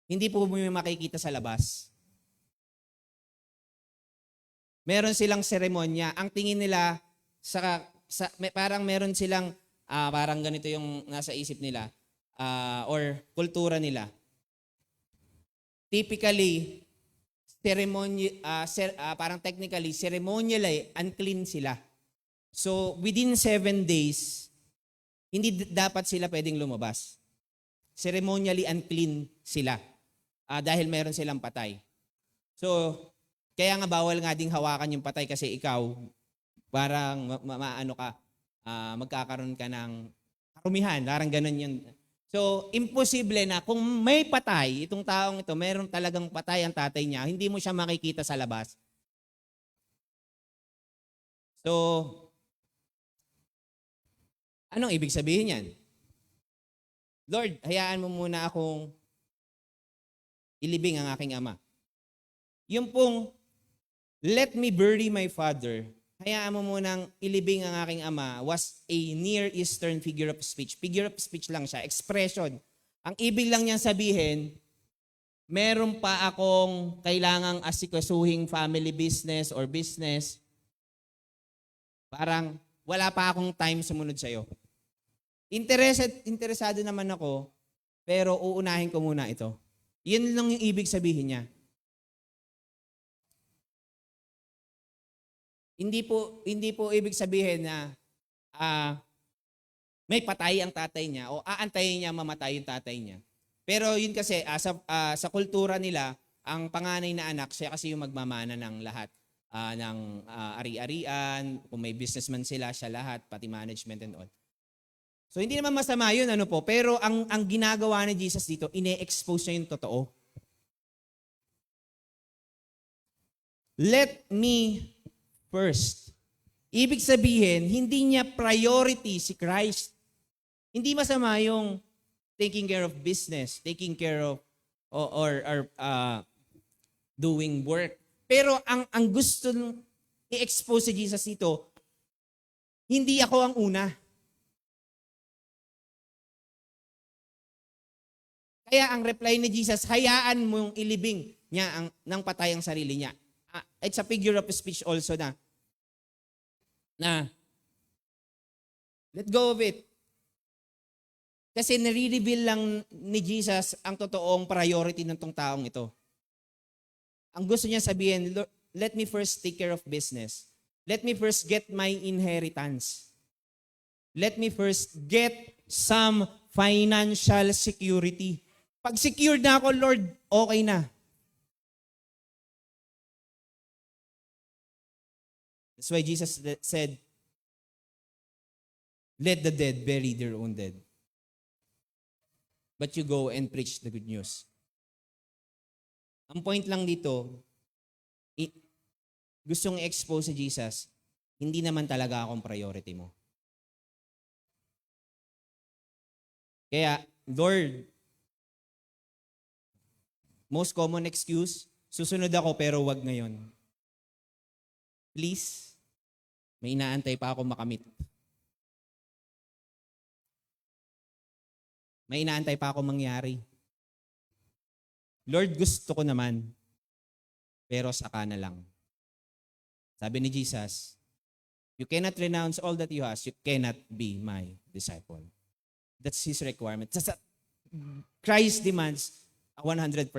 hindi po may makikita sa labas. Meron silang seremonya. Ang tingin nila, parang meron silang, parang ganito yung nasa isip nila, or kultura nila. Typically, parang technically, ceremonially, unclean sila. So, within 7 days, hindi dapat sila pwedeng lumabas. Ceremonially unclean sila dahil meron silang patay. So, kaya nga bawal nga ding hawakan yung patay kasi ikaw, parang magkakaroon ka ng karumihan. Parang ganun yun. So, imposible na kung may patay, itong taong ito, meron talagang patay ang tatay niya, hindi mo siya makikita sa labas. So, anong ibig sabihin yan? Lord, hayaan mo muna akong ilibing ang aking ama. Yung pong, let me bury my father, hayaan mo munang ilibing ang aking ama was a Near Eastern figure of speech. Figure of speech lang siya, expression. Ang ibig lang niyang sabihin, meron pa akong kailangang asikasuhing family business or business. Parang wala pa akong time sumunod sa'yo. Interesado naman ako, pero uunahin ko muna ito. Yan lang yung ibig sabihin niya. Hindi po ibig sabihin na may patay ang tatay niya o aantayin niya mamatay yung tatay niya. Pero yun kasi sa kultura nila, ang panganay na anak, siya kasi yung magmamana ng lahat. ari-arian, kung may businessman sila, siya lahat, pati management and all. So hindi naman masama yun, pero ang ginagawa ni Jesus dito, ine-expose niya yung totoo. Let me first. Ibig sabihin, hindi niya priority si Christ. Hindi masama yung taking care of business, taking care of or doing work. Pero ang gusto i-expose si Jesus dito, hindi ako ang una. Kaya ang reply ni Jesus, hayaan mong ilibing niya ng patay ang sarili niya. It's a figure of speech also na let go of it. Kasi nare-reveal lang ni Jesus ang totoong priority ng tong taong ito. Ang gusto niya sabihin, let me first take care of business. Let me first get my inheritance. Let me first get some financial security. Pag secured na ako, Lord, okay na. That's why Jesus said, let the dead bury their own dead. But you go and preach the good news. Ang point lang dito, gustong i-expose si Jesus, hindi naman talaga akong priority mo. Kaya, Lord, most common excuse, susunod ako pero wag ngayon. Please, may inaantay pa ako makamit. May inaantay pa ako mangyari. Lord, gusto ko naman, pero saka na lang. Sabi ni Jesus, you cannot renounce all that you have, you cannot be my disciple. That's His requirement. Christ demands 100%.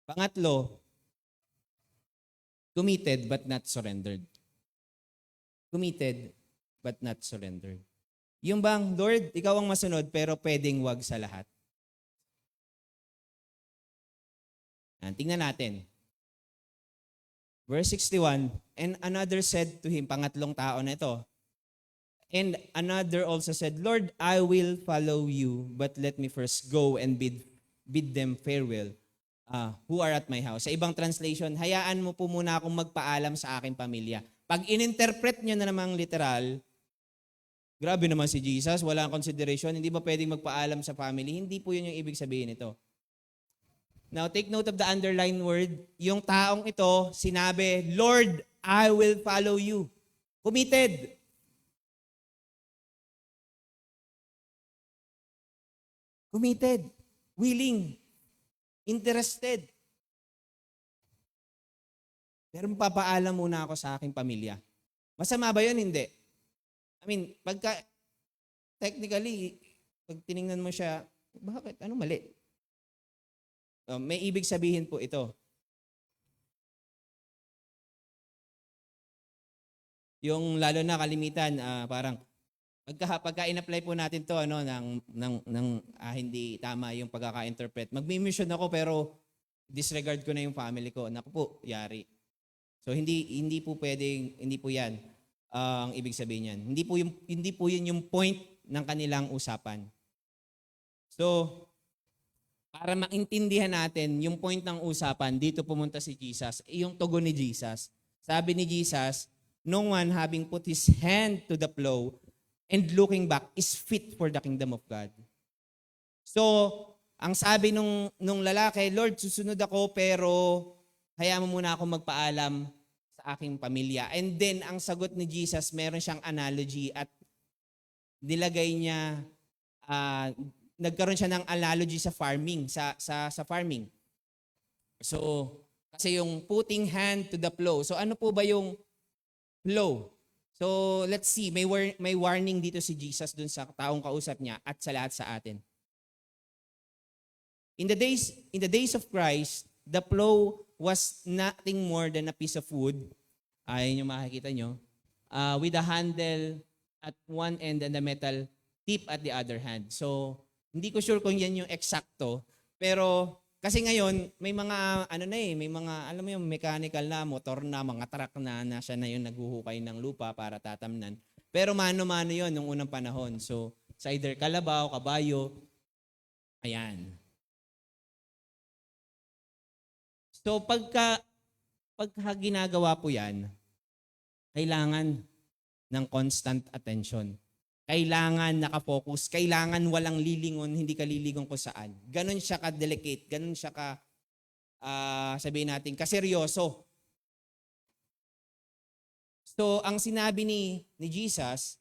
Pangatlo, committed but not surrendered. Committed but not surrendered. Yung bang, Lord, ikaw ang masunod pero pwedeng wag sa lahat. Tingnan natin. Verse 61, and another said to him, pangatlong tao na ito, and another also said, Lord, I will follow you, but let me first go and bid them farewell who are at my house. Sa ibang translation, hayaan mo po muna akong magpaalam sa aking pamilya. Pag ininterpret nyo na namang literal, grabe naman si Jesus, walang consideration, hindi ba pwedeng magpaalam sa family? Hindi po yun yung ibig sabihin ito. Now, take note of the underlined word. Yung taong ito, sinabi, Lord, I will follow you. Committed. Committed. Willing. Interested. Pero papaalam muna ako sa aking pamilya. Masama ba yun? Hindi. I mean, technically, pag tiningnan mo siya, bakit? Anong mali? May ibig sabihin po ito. Yung lalo na kalimitan, parang pagka in-apply po natin to hindi tama yung pagkaka-interpret. Magmi-mission ako pero disregard ko na yung family ko. Naku po, yari. So hindi po 'yan ang ibig sabihin niyan. Hindi po yun yung point ng kanilang usapan. So para maintindihan natin yung point ng usapan, dito pumunta si Jesus, yung tugon ni Jesus. Sabi ni Jesus, no one having put his hand to the plow and looking back is fit for the kingdom of God. So, ang sabi nung lalaki, Lord, susunod ako pero hayaan mo muna ako magpaalam sa aking pamilya. And then, ang sagot ni Jesus, meron siyang analogy at nilagay niya, nagkaroon siya ng analogy sa farming, sa farming. So, kasi yung putting hand to the plow. So, ano po ba yung plow? So, let's see. May warning dito si Jesus dun sa taong kausap niya at sa lahat sa atin. In the days of Christ, the plow was nothing more than a piece of wood. Ayun yung makikita nyo. With a handle at one end and a metal tip at the other hand. So, hindi ko sure kung yan yung eksakto, pero Kasi ngayon, may mga, may mga, alam mo yung mechanical na, motor na, mga truck na siya na yung naghuhukay ng lupa para tatamnan. Pero mano-mano yon nung unang panahon. So, sa either kalabaw, kabayo, ayan. So, pagka ginagawa po yan, kailangan ng constant attention. Kailangan nakafocus, kailangan walang lilingon, hindi ka lilingon kung saan. Ganon siya ka-delicate, ganon siya ka, sabihin natin, kaseryoso. So, ang sinabi ni Jesus,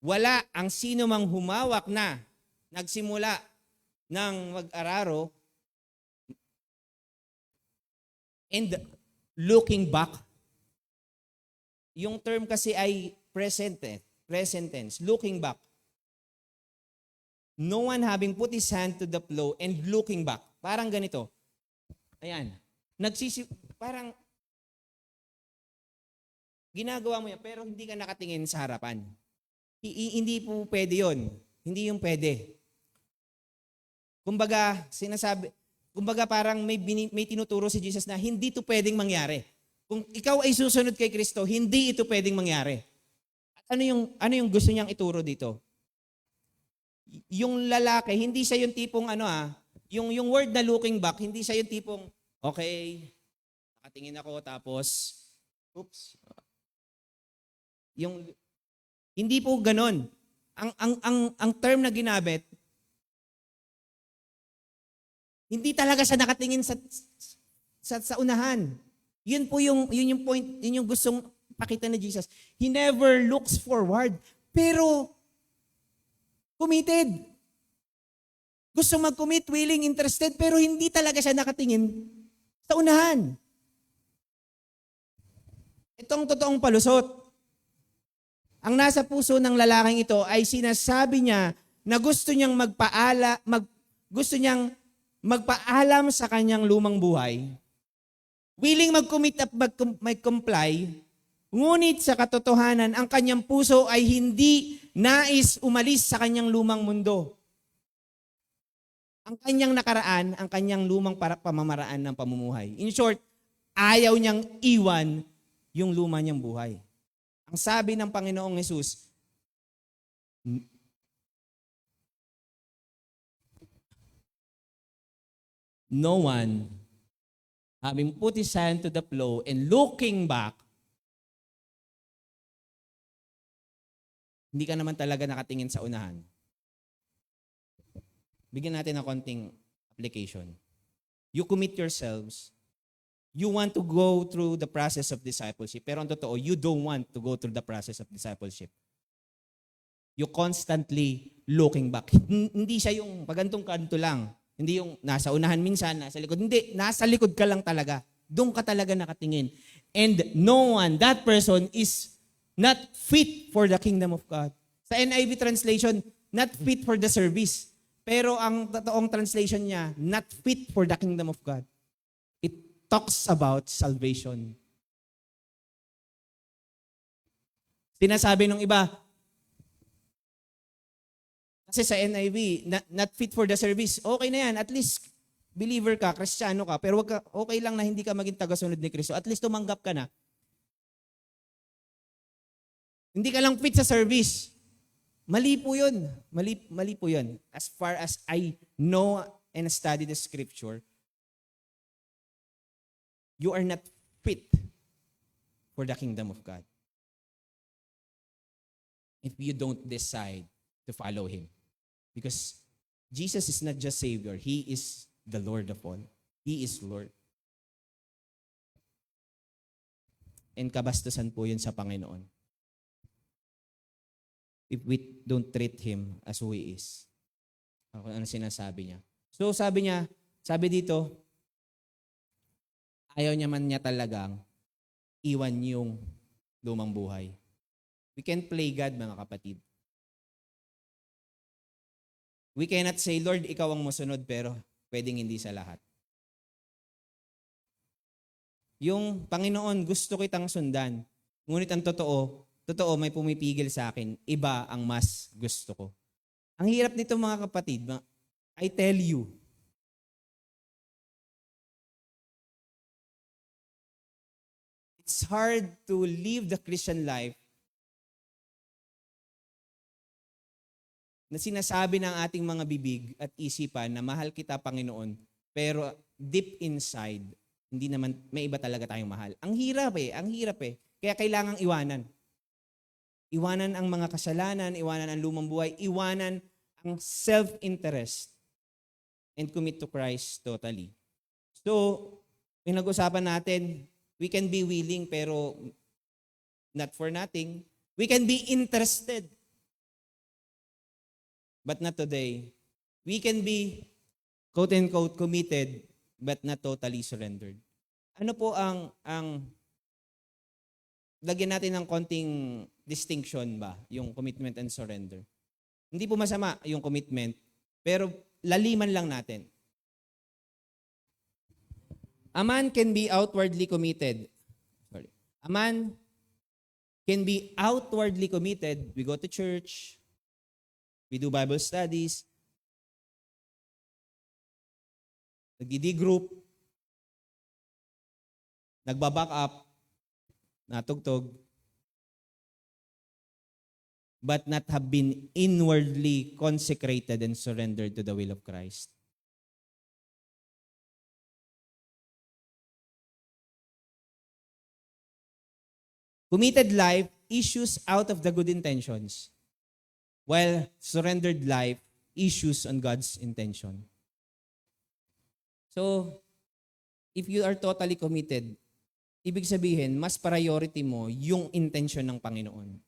wala ang sino mang humawak na nagsimula ng mag-araro and looking back. Yung term kasi ay present tense, looking back. No one having put his hand to the plow and looking back. Parang ganito. Ayan. Parang ginagawa mo yan pero hindi ka nakatingin sa harapan. Hindi po pwede yun. Hindi yung pwede. Kumbaga parang may tinuturo si Jesus na hindi to pwedeng mangyari. Kung ikaw ay susunod kay Kristo, hindi ito pwedeng mangyari. At ano yung gusto niyang ituro dito? Yung lalaki, hindi siya yung tipong yung word na looking back, hindi siya yung tipong, okay, nakatingin ako tapos, oops. Hindi po ganon. Ang term na ginamit, hindi talaga siya nakatingin sa unahan. Yun yung point, yun yung gustong pakita ni Jesus. He never looks forward, pero committed. Gusto mag-commit, willing, interested, pero hindi talaga siya nakatingin sa unahan. Itong totoong palusot. Ang nasa puso ng lalaking ito ay sinasabi niya na gusto niyang magpaalam sa kanyang lumang buhay. Willing mag-commit at mag-comply, ngunit sa katotohanan, ang kanyang puso ay hindi nais umalis sa kanyang lumang mundo. Ang kanyang nakaraan, ang kanyang lumang pamamaraan ng pamumuhay. In short, ayaw niyang iwan yung luma niyang buhay. Ang sabi ng Panginoong Hesus, no one having put his hand to the plow and looking back, hindi ka naman talaga nakatingin sa unahan. Bigyan natin ng konting application. You commit yourselves. You want to go through the process of discipleship. Pero ang totoo, you don't want to go through the process of discipleship. You constantly looking back. Hindi siya yung pagantong kanto lang. Hindi yung nasa unahan minsan, nasa likod. Hindi, nasa likod ka lang talaga. Doon ka talaga nakatingin. And no one, that person is not fit for the kingdom of God. Sa NIV translation, not fit for the service. Pero ang totoong translation niya, not fit for the kingdom of God. It talks about salvation. Sinasabi ng iba, kasi sa NIV, not fit for the service, okay na yan. At least, believer ka, Kristiyano ka, pero okay lang na hindi ka maging tagasunod ni Kristo. At least tumanggap ka na. Hindi ka lang fit sa service. Mali po yun. Mali po yun. As far as I know and study the scripture, you are not fit for the kingdom of God if you don't decide to follow Him. Because Jesus is not just Savior. He is the Lord of all. He is Lord. And kabastusan po yun sa Panginoon. If we don't treat Him as who He is. Ano sinasabi niya. So sabi dito, ayaw niya talagang iwan yung lumang buhay. We can't play God, mga kapatid. We cannot say, Lord, ikaw ang musunod, pero pwedeng hindi sa lahat. Yung Panginoon, gusto kitang sundan. Ngunit ang totoo, may pumipigil sa akin. Iba ang mas gusto ko. Ang hirap nito mga kapatid, I tell you, it's hard to live the Christian life na sinasabi ng ating mga bibig at isipan na mahal kita, Panginoon, pero deep inside, hindi naman, may iba talaga tayong mahal. Ang hirap eh. Kaya kailangang iwanan. Iwanan ang mga kasalanan, iwanan ang lumang buhay, iwanan ang self-interest, and commit to Christ totally. So, pinag-usapan natin, we can be willing pero not for nothing. We can be interested, but not today. We can be, quote-unquote, committed, but not totally surrendered. Ano po ang lagyan natin ng konting distinction ba, yung commitment and surrender. Hindi po masama yung commitment, pero laliman lang natin. A man can be outwardly committed. Sorry. A man can be outwardly committed. We go to church, we do Bible studies, nagdi-group, nagbaback up, natugtog, but not have been inwardly consecrated and surrendered to the will of Christ. Committed life issues out of the good intentions, while surrendered life issues on God's intention. So, if you are totally committed, ibig sabihin, mas priority mo yung intention ng Panginoon.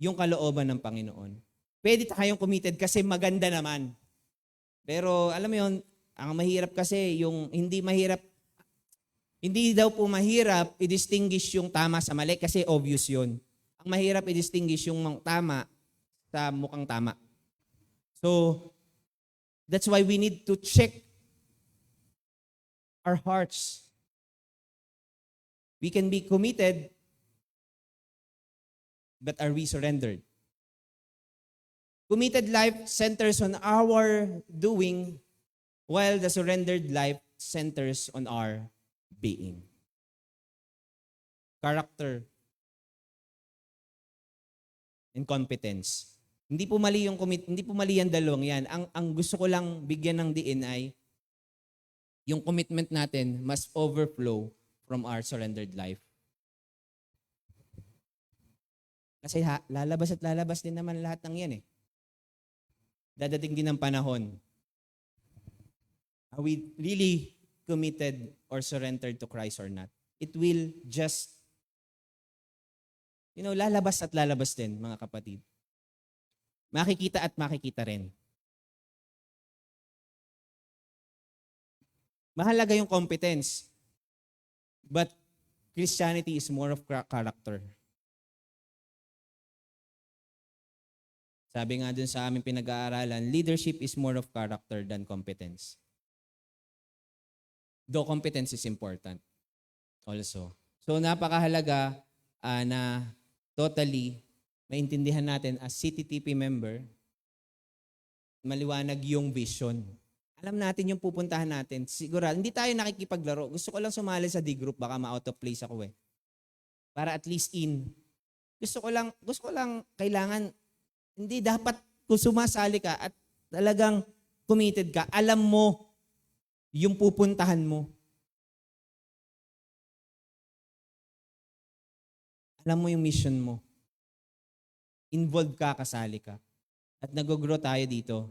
Yung kalooban ng Panginoon. Pwede tayong committed kasi maganda naman. Pero alam mo yun, ang mahirap kasi, yung hindi daw po mahirap i-distinguish yung tama sa mali kasi obvious yun. Ang mahirap i-distinguish yung tama sa mukhang tama. So, that's why we need to check our hearts. We can be committed, but are we surrendered? Committed life centers on our doing, while the surrendered life centers on our being. Character and competence. Hindi po mali yan dalawang yan. Ang gusto ko lang bigyan ng diin ay yung commitment natin must overflow from our surrendered life. Kasi lalabas at lalabas din naman lahat ng yan eh. Dadating din ang panahon. Are we really committed or surrendered to Christ or not? It will just, lalabas at lalabas din, mga kapatid. Makikita at makikita rin. Mahalaga yung competence. But Christianity is more of character. Sabi nga dun sa aming pinag-aaralan, leadership is more of character than competence. Though competence is important also. So napakahalaga na totally maintindihan natin as CTTP member, maliwanag yung vision. Alam natin yung pupuntahan natin. Siguro, hindi tayo nakikipaglaro. Gusto ko lang sumali sa D-group, baka ma-out of place ako eh. Para at least in. Gusto ko lang, kailangan, hindi dapat kung sumasali ka at talagang committed ka, alam mo yung pupuntahan mo. Alam mo yung mission mo. Involved ka, kasali ka. At nag-grow tayo dito.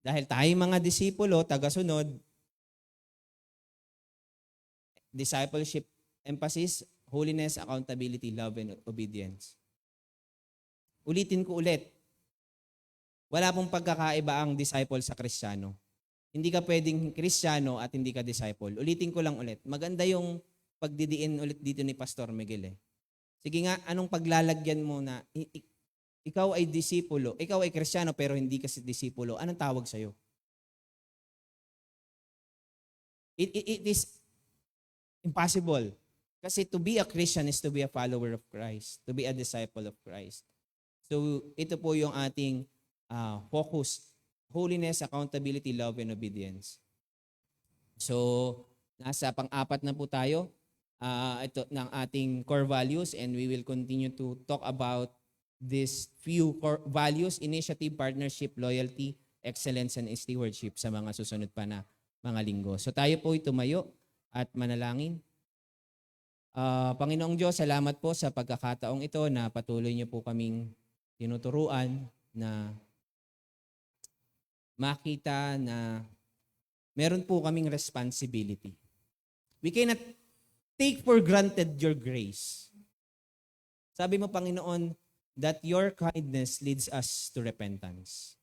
Dahil tayo mga disipulo, tagasunod, discipleship, emphasis, holiness, accountability, love, and obedience. Ulitin ko ulit. Wala pong pagkakaiba ang disciple sa Kristiyano. Hindi ka pwedeng Kristiyano at hindi ka disciple. Ulitin ko lang ulit. Maganda yung pagdidiin ulit dito ni Pastor Miguel eh. Sige nga, anong paglalagyan mo na ikaw ay disipulo, ikaw ay Kristiyano pero hindi ka disipulo, anong tawag sa'yo? It is impossible. Kasi to be a Christian is to be a follower of Christ, to be a disciple of Christ. So ito po yung ating focused. Holiness, accountability, love, and obedience. So, nasa pang-apat na po tayo. Ito ng ating core values, and we will continue to talk about these few core values: initiative, partnership, loyalty, excellence, and stewardship sa mga susunod pa na mga linggo. So tayo po tumayo at manalangin. Panginoong Diyos, salamat po sa pagkakataong ito na patuloy niyo po kaming tinuturuan na makita na meron po kaming responsibility. We cannot take for granted your grace. Sabi mo, Panginoon, that your kindness leads us to repentance.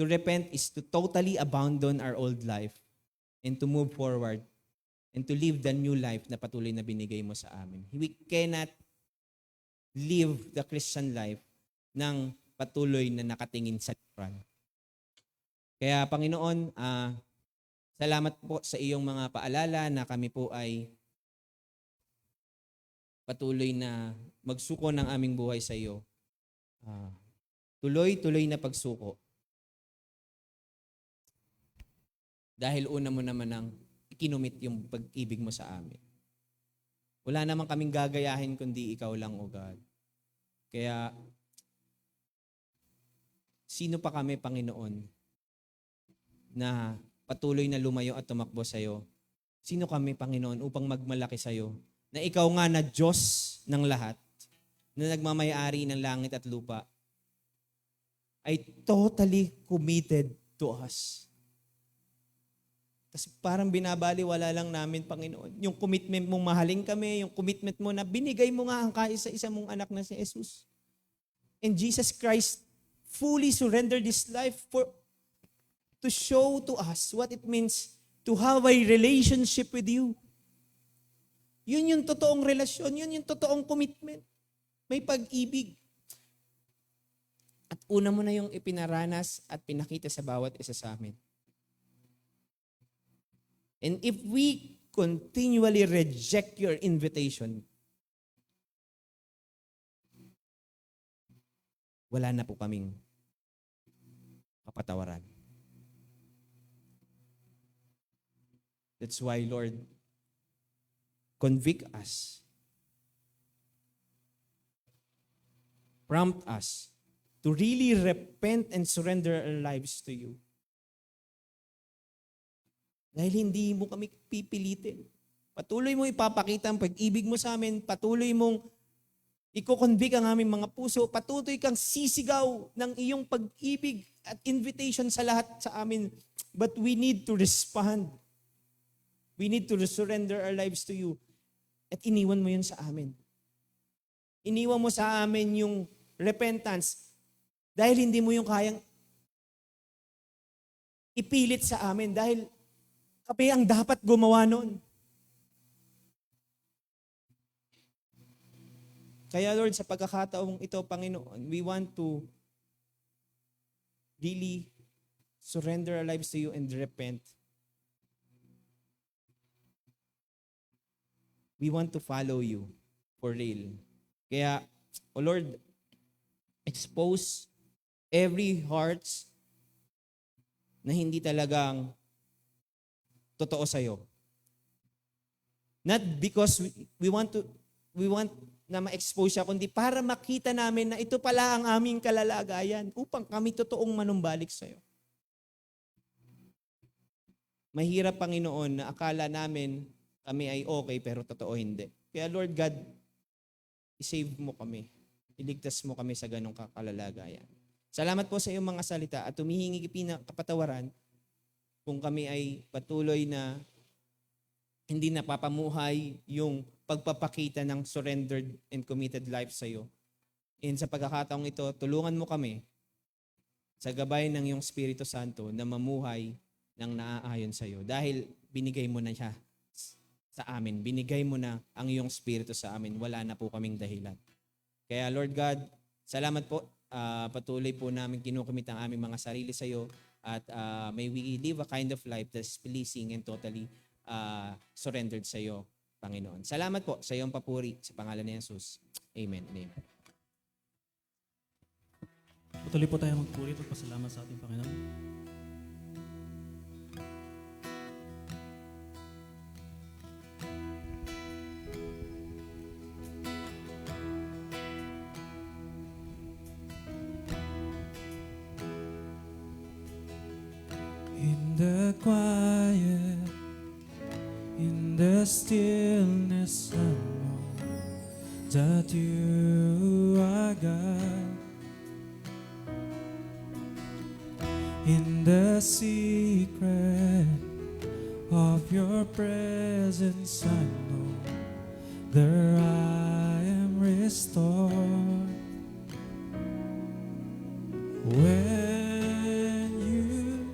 To repent is to totally abandon our old life and to move forward and to live the new life na patuloy na binigay mo sa amin. We cannot live the Christian life ng patuloy na nakatingin sa likuran. Kaya Panginoon, salamat po sa iyong mga paalala na kami po ay patuloy na magsuko ng aming buhay sa iyo. Tuloy-tuloy na pagsuko. Dahil una mo naman ang ikinumit yung pag-ibig mo sa amin. Wala naman kaming gagayahin kundi ikaw lang, O God. Kaya, sino pa kami, Panginoon, na patuloy na lumayo at tumakbo sa iyo? Sino kami, Panginoon, upang magmalaki sa iyo? Na ikaw nga na Diyos ng lahat, na nagmamayari ng langit at lupa, ay totally committed to us. Tapos parang binabaliwala lang namin, Panginoon, yung commitment mong mahalin kami, yung commitment mo na binigay mo nga ang kaisa-isa mong anak na si Jesus. And Jesus Christ fully surrendered His life to show to us what it means to have a relationship with you. Yun yung totoong relasyon, yun yung totoong commitment. May pag-ibig. At una mo na yung ipinaranas at pinakita sa bawat isa sa amin. And if we continually reject your invitation, wala na po kaming kapatawaran. That's why, Lord, convict us. Prompt us to really repent and surrender our lives to you. Dahil hindi mo kami pipilitin. Patuloy mo ipapakita ang pag-ibig mo sa amin. Patuloy mong iko-convict ang aming mga puso. Patuloy kang sisigaw ng iyong pag-ibig at invitation sa lahat sa amin. But we need to respond. We need to surrender our lives to you. At iniwan mo yun sa amin. Iniwan mo sa amin yung repentance dahil hindi mo yung kayang ipilit sa amin. Dahil kami ang dapat gumawa nun. Kaya Lord, sa pagkakataong ito, Panginoon, we want to really surrender our lives to you and repent. We want to follow you for real. Kaya, O Lord, expose every hearts na hindi talagang totoo sa'yo. Not because we want na ma-expose siya, kundi para makita namin na ito pala ang aming kalalagayan upang kami totoong manumbalik sa'yo. Mahirap, Panginoon, na akala namin kami ay okay pero totoo hindi. Kaya Lord God, isave mo kami. Iligtas mo kami sa ganong kalalagayan. Salamat po sa iyong mga salita at humihingi kapatawaran kung kami ay patuloy na hindi napapamuhay yung pagpapakita ng surrendered and committed life sa iyo. And sa pagkakataong ito, tulungan mo kami sa gabay ng iyong Espiritu Santo na mamuhay ng naaayon sa iyo. Dahil binigay mo na siya sa amin. Binigay mo na ang iyong Espiritu sa amin. Wala na po kaming dahilan. Kaya Lord God, salamat po. Patuloy po namin kinukumit ang aming mga sarili sa iyo. At may we live a kind of life that's pleasing and totally surrendered sa iyo, Panginoon. Salamat po sa iyong papuri sa pangalan ni Jesus. Amen and amen. Patuloy po tayo magpuri at pasalamat sa ating Panginoon. In the quiet, in the stillness, I know that you are God. In the secret of your presence, I know there I am restored. When you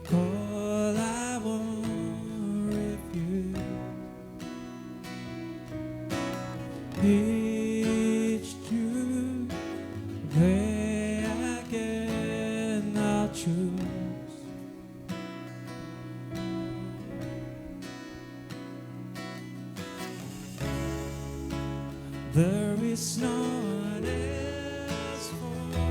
call, I won't refuse. Each truth where I cannot choose. There is no one else for me,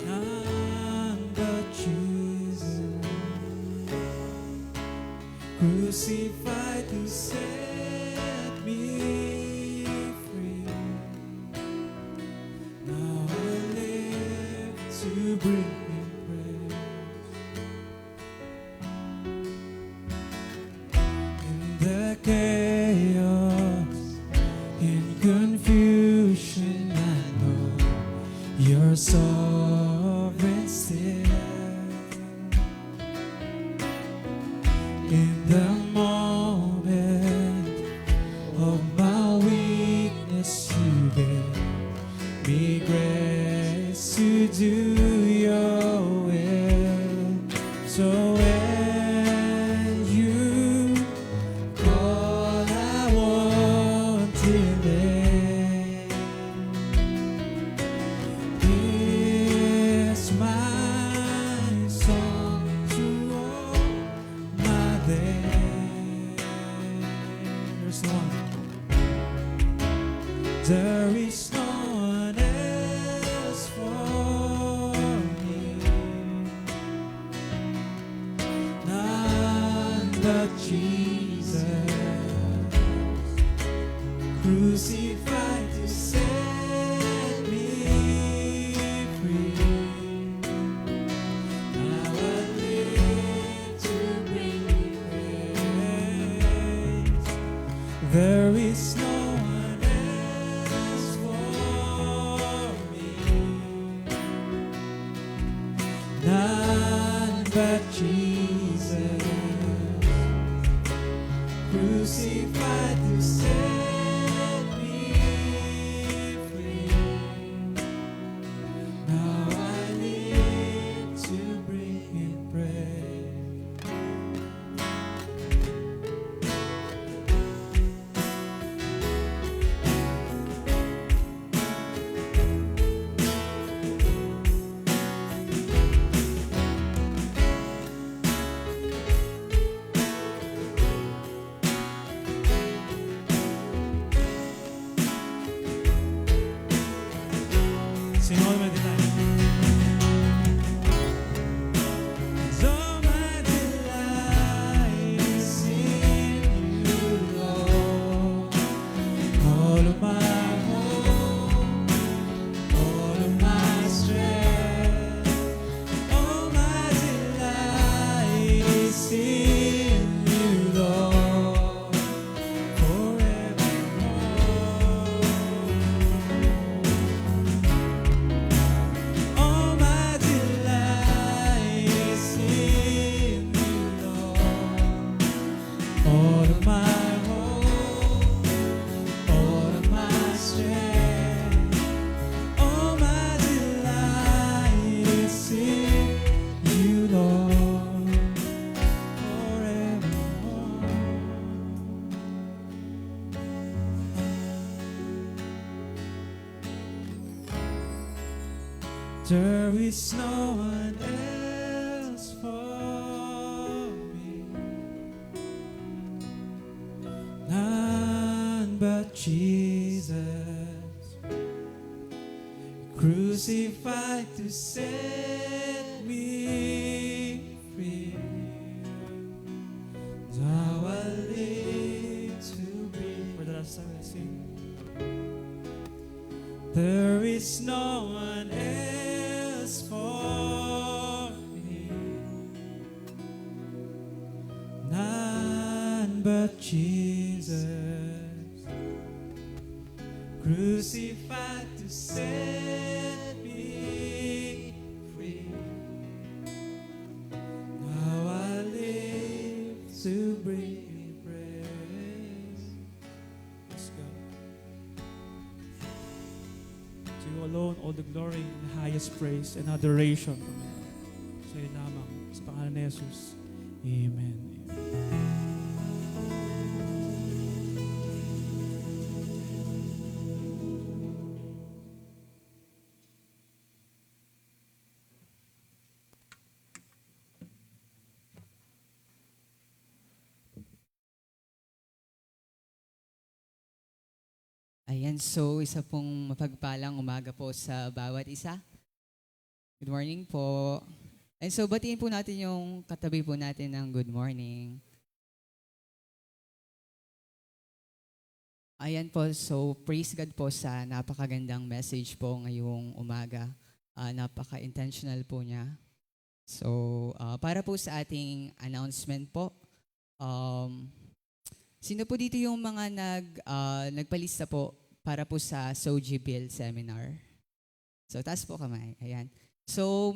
none but Jesus, crucified to set me free. Now I live to bring Him praise. In the chaos, in confusion, I know You're sovereign still. In the moment of my weakness, You gave me grace to do Your will. So when You call, I won't delay. It's my song to all my days. There's no one. There is no one else for me, none but Jesus, crucified to set me free. Now I live to bring You praise. There is no one else for me, none but Jesus, crucified to set me free. Now I live to bring Him praise. Sino may tayo? So my delight is in You, Lord. All of my hope, all of my strength, all my delight is in You, Lord, forevermore. All my delight is in You, Lord. All of my hope, all of my strength, all my delight is in You, Lord, forevermore. There is no one else for me, none but Jesus, crucified to set me free. Now I live to be. For the last time I sing. There is no one else for me, none but Jesus, crucified to set me free. Now I live to bring praise. Let's go. To you alone, all the glory and highest praise and adoration. Sa iyo lamang, sa pangalan ni Jesus. Amen. Ayan, so isa pong mapagpalang umaga po sa bawat isa. Good morning po. And so batiin po natin yung katabi po natin ng good morning. Ayan po, so praise God po sa napakagandang message po ngayong umaga. Napaka-intentional po niya. So para po sa ating announcement po, sino po dito yung mga nagpalista po para po sa Soji Bill Seminar? So, taas po kamay. Ayan. So,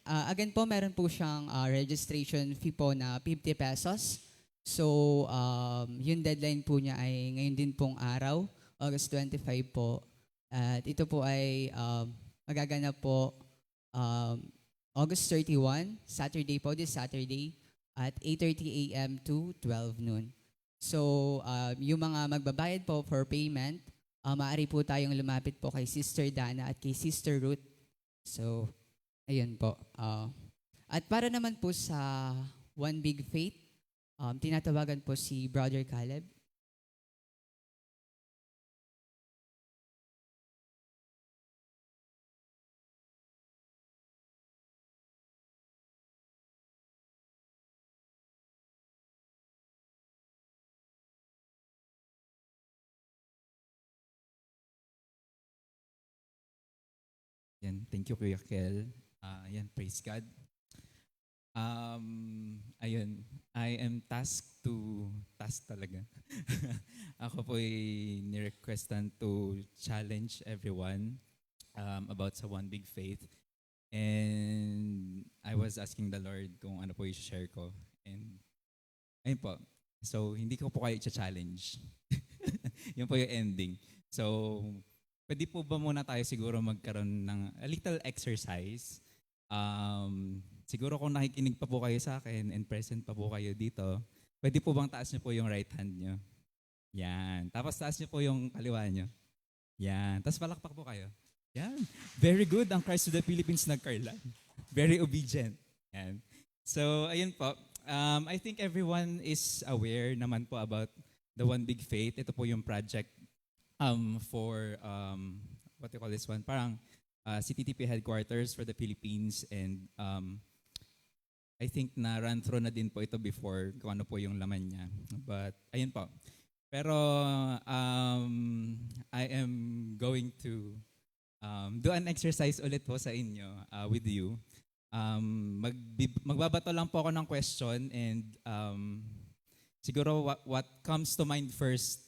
again po, meron po siyang registration fee po na 50 pesos. So, yung deadline po niya ay ngayon din pong araw, August 25 po. At ito po ay magaganap po August 31, Saturday po, this Saturday, at 8:30 a.m. to 12 noon. So, yung mga magbabayad po for payment, maaari po tayong lumapit po kay Sister Dana at kay Sister Ruth. So, ayun po. At para naman po sa One Big Faith, tinatawagan po si Brother Caleb. Yan, thank you Kuya Kel. Yan, praise God. Ayun, I am tasked talaga. Ako po ay ni-requestan to challenge everyone about sa One Big Faith. And I was asking the Lord kung ano po i-share ko. And ayun po, so hindi ko po kayo i-challenge. Yun po yung ending. So, pwede po ba muna tayo siguro magkaroon ng a little exercise? Siguro kung nakikinig pa po kayo sa akin and present pa po kayo dito, pwede po bang taas niyo po yung right hand niyo? Yan. Tapos taas niyo po yung kaliwa niyo. Yan. Tapos palakpak po kayo. Yan. Very good. Ang Christ to the Philippines nagkarlan. Very obedient. Yan. So, ayun po. I think everyone is aware naman po about the One Big Faith. Ito po yung project for what do you call this one? Parang CTTP headquarters for the Philippines, and I think na run through na din po ito before kung ano po yung laman niya. But ayun po. Pero I am going to do an exercise ulit po sa inyo with you. Magbabato lang po ako ng question, and siguro what comes to mind first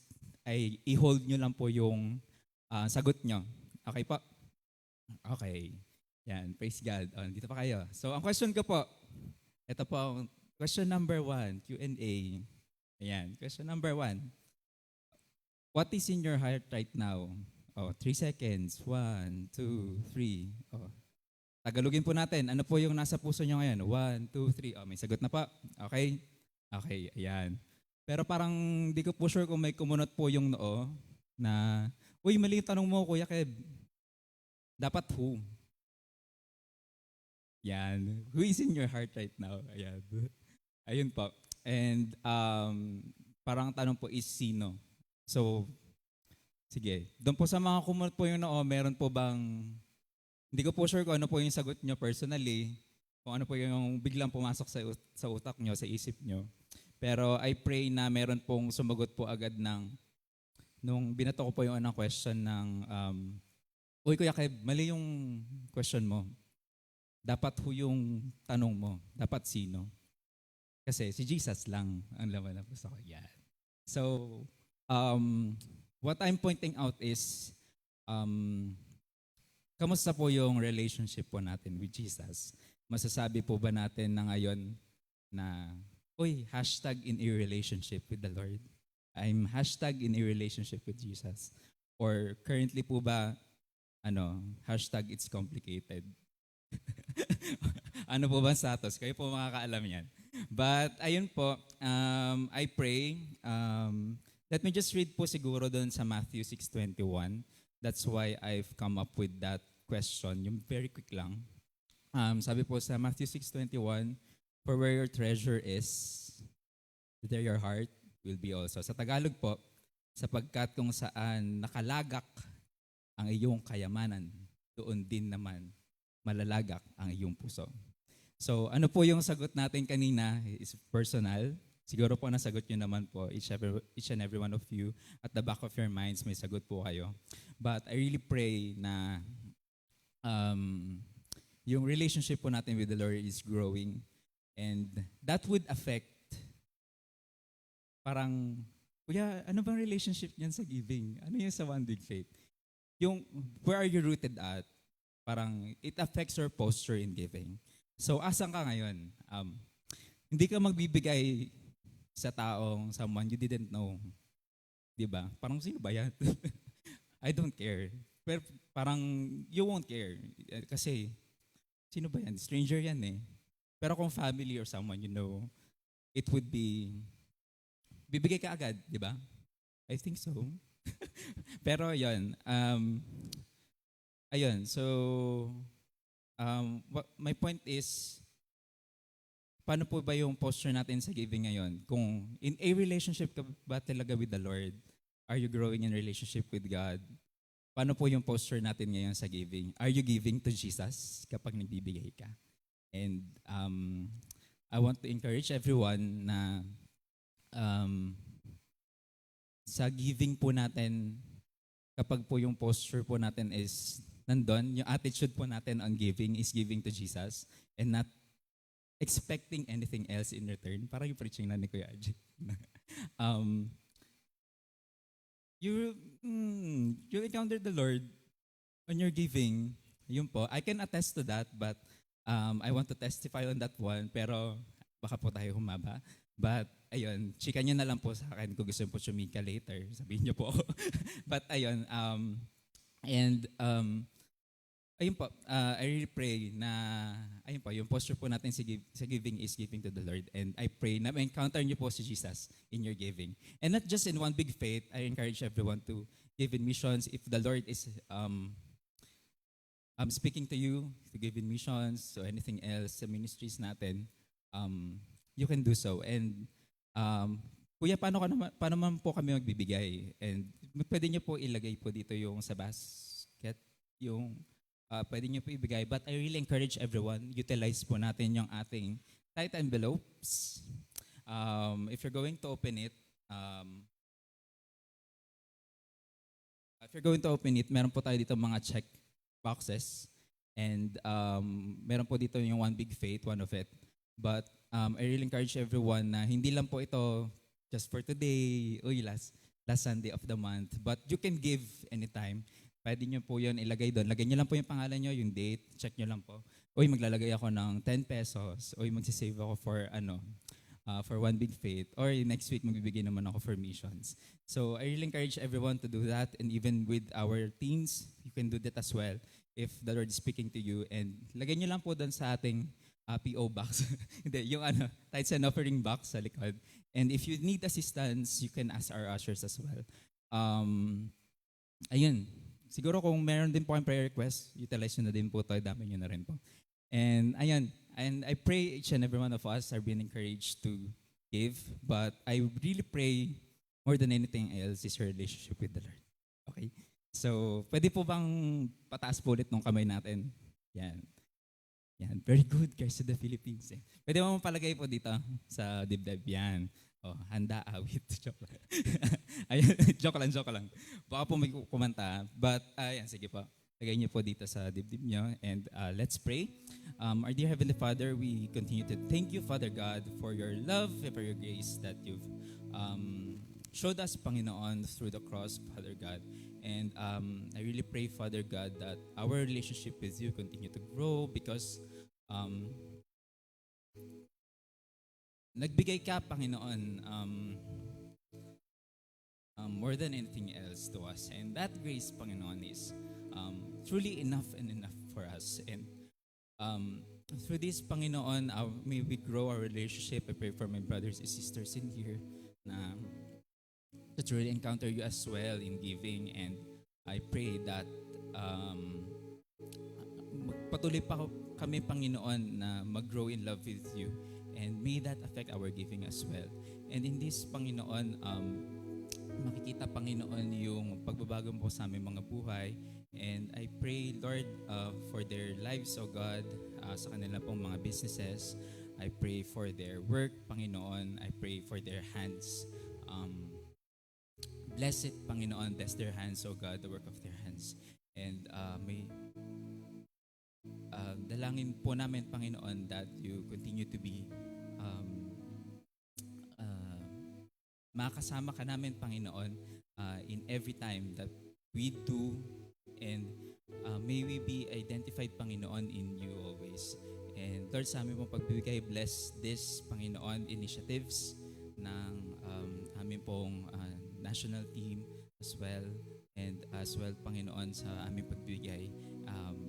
ay i-hold nyo lang po yung sagot nyo. Okay po? Okay. Yan, praise God. Dito pa kayo. So, ang question ko po, ito po ang question number 1, Q&A. Ayan, question number 1. What is in your heart right now? 3 seconds. 1, 2, 3. Tagalogin po natin. Ano po yung nasa puso nyo ngayon? 1, 2, 3. May sagot na po. Okay? Okay, ayan. Pero parang di ko po sure kung may kumunot po yung noo na, uy, mali yung tanong mo, Kuya Keb. Dapat who? Yan. Who is in your heart right now? Ayan. Ayun po. And parang tanong po is sino? So, sige. Doon po sa mga kumunot po yung noo, meron po bang Hindi ko po sure kung ano po yung sagot nyo personally, kung ano po yung biglang pumasok sa utak nyo, sa isip nyo. Pero I pray na meron pong sumagot po agad nung binato ko po yung unang question ng, Uy Kuya Kev, mali yung question mo. Dapat ho yung tanong mo, dapat sino? Kasi si Jesus lang ang laman ng puso ko. Yan. So, what I'm pointing out is, kamusta po yung relationship po natin with Jesus? Masasabi po ba natin na ngayon na, uy, hashtag in a relationship with the Lord? I'm hashtag in a relationship with Jesus. Or currently po ba, hashtag it's complicated? Ano po ba ang status? Kayo po makakaalam yan. But ayun po, I pray. Let me just read po siguro doon sa Matthew 6:21. That's why I've come up with that question. Yung very quick lang. Sabi po sa Matthew 6:21, for where your treasure is, there your heart will be also. Sa Tagalog po, sapagkat kung saan nakalagak ang iyong kayamanan, doon din naman malalagak ang iyong puso. So ano po yung sagot natin kanina is personal. Siguro po nasagot nyo naman po, each and every one of you, at the back of your minds may sagot po kayo. But I really pray na yung relationship po natin with the Lord is growing, and that would affect parang, kuya, ano bang relationship niyan sa giving? Ano yung sa One Big Faith? Yung where are you rooted at? Parang it affects your posture in giving. So asan ka ngayon? Hindi ka magbibigay sa taong someone you didn't know. 'Di ba? Parang sino ba yan? I don't care. Pero parang you won't care. Kasi sino ba yan? Stranger yan eh. Pero kung family or someone you know, it would be, bibigay ka agad, di ba? I think so. Pero yun, ayun, so my point is, paano po ba yung posture natin sa giving ngayon? Kung in a relationship ka ba talaga with the Lord? Are you growing in relationship with God? Paano po yung posture natin ngayon sa giving? Are you giving to Jesus kapag nagbibigay ka? And I want to encourage everyone na sa giving po natin, kapag po yung posture po natin is nandun, yung attitude po natin on giving is giving to Jesus and not expecting anything else in return. Parang yung preaching na ni Kuya Ajit. You encounter the Lord on your giving. Yun po. I can attest to that, but I want to testify on that one, pero baka po tayo humaba. But ayun, chika nyo na lang po sa akin kung gusto po sumika later. Sabihin nyo po ako. But ayun, ayun po, I really pray na, ayun po, yung posture po natin sa giving is giving to the Lord. And I pray na ma-encounter nyo po si Jesus in your giving. And not just in One Big Faith, I encourage everyone to give in missions. If the Lord is speaking to you to give in missions or anything else sa ministries natin, you can do so. And kuya, paano naman po kami magbibigay? And pwede nyo po ilagay po dito yung sa basket, yung pwede nyo po ibigay. But I really encourage everyone, utilize po natin yung ating tight envelopes. If you're going to open it, meron po tayo dito mga check boxes. And meron po dito yung One Big Faith, one of it. But I really encourage everyone na hindi lang po ito just for today, last Sunday of the month. But you can give anytime. Pwede nyo po yun ilagay doon. Lagay nyo lang po yung pangalan nyo, yung date, check nyo lang po. Maglalagay ako ng 10 pesos. Magsisave ako for One Big Faith. Or next week, magbibigay naman ako for missions. So I really encourage everyone to do that. And even with our teens, you can do that as well if the Lord is speaking to you. And lagay nyo lang po doon sa ating PO box. Hindi, yung tithes and offering box sa likod. And if you need assistance, you can ask our ushers as well. Ayun. Siguro kung meron din po kayong prayer request, utilize nyo na din po ito, dami nyo na rin po. And ayun, and I pray each and every one of us are being encouraged to give, but I really pray more than anything else is your relationship with the Lord. Okay? So, pwede po bang pataas po ulit ng kamay natin? Yan. Yan. Very good, Cares to the Philippines. Eh. Pwede mo palagay po dito sa dibdib. Yan. Oh, handa awit. Joke lang. Ayun, joke lang. Baka po may kumanta. But, ayan, sige po. Lagay niyo po dito sa dibdib niyo. And let's pray. Our dear Heavenly Father, we continue to thank you, Father God, for your love and for your grace that you've showed us, Panginoon, through the cross, Father God. And I really pray, Father God, that our relationship with you continue to grow because nagbigay ka, Panginoon, more than anything else to us. And that grace, Panginoon, is truly enough and enough for us. And through this, Panginoon, may we grow our relationship. I pray for my brothers and sisters in here na to truly encounter you as well in giving. And I pray that patuloy pa kami, Panginoon, na mag-grow in love with you. And may that affect our giving as well. And in this, Panginoon, makikita, Panginoon, yung pagbabago mo sa aming mga buhay. And I pray, Lord, for their lives, O God, sa kanila pong mga businesses. I pray for their work, Panginoon. I pray for their hands. Bless it, Panginoon. Bless their hands, O God, the work of their hands. And may dalangin po namin, Panginoon, that you continue to be makasama ka namin, Panginoon, in every time that we do, and may we be identified, Panginoon, in you always. And Lord, sa amin pong pagbibigay, bless this, Panginoon, initiatives ng aming pong national team as well, and as well, Panginoon, sa aming pagbibigay.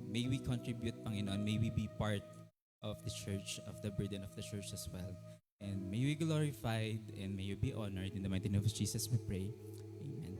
May we contribute, Panginoon, may we be part of the church, of the burden of the church as well. And may you be glorified and may you be honored. In the mighty name of Jesus we pray. Amen.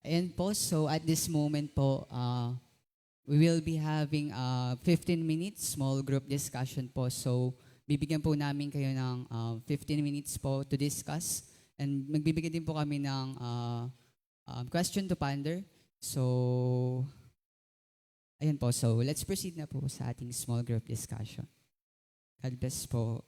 Ayan po, so at this moment po, we will be having a 15 minutes small group discussion po. So, bibigyan po namin kayo ng 15 minutes po to discuss. And magbibigay din po kami ng question to ponder. So, ayan po. So, let's proceed na po sa ating small group discussion. God bless po.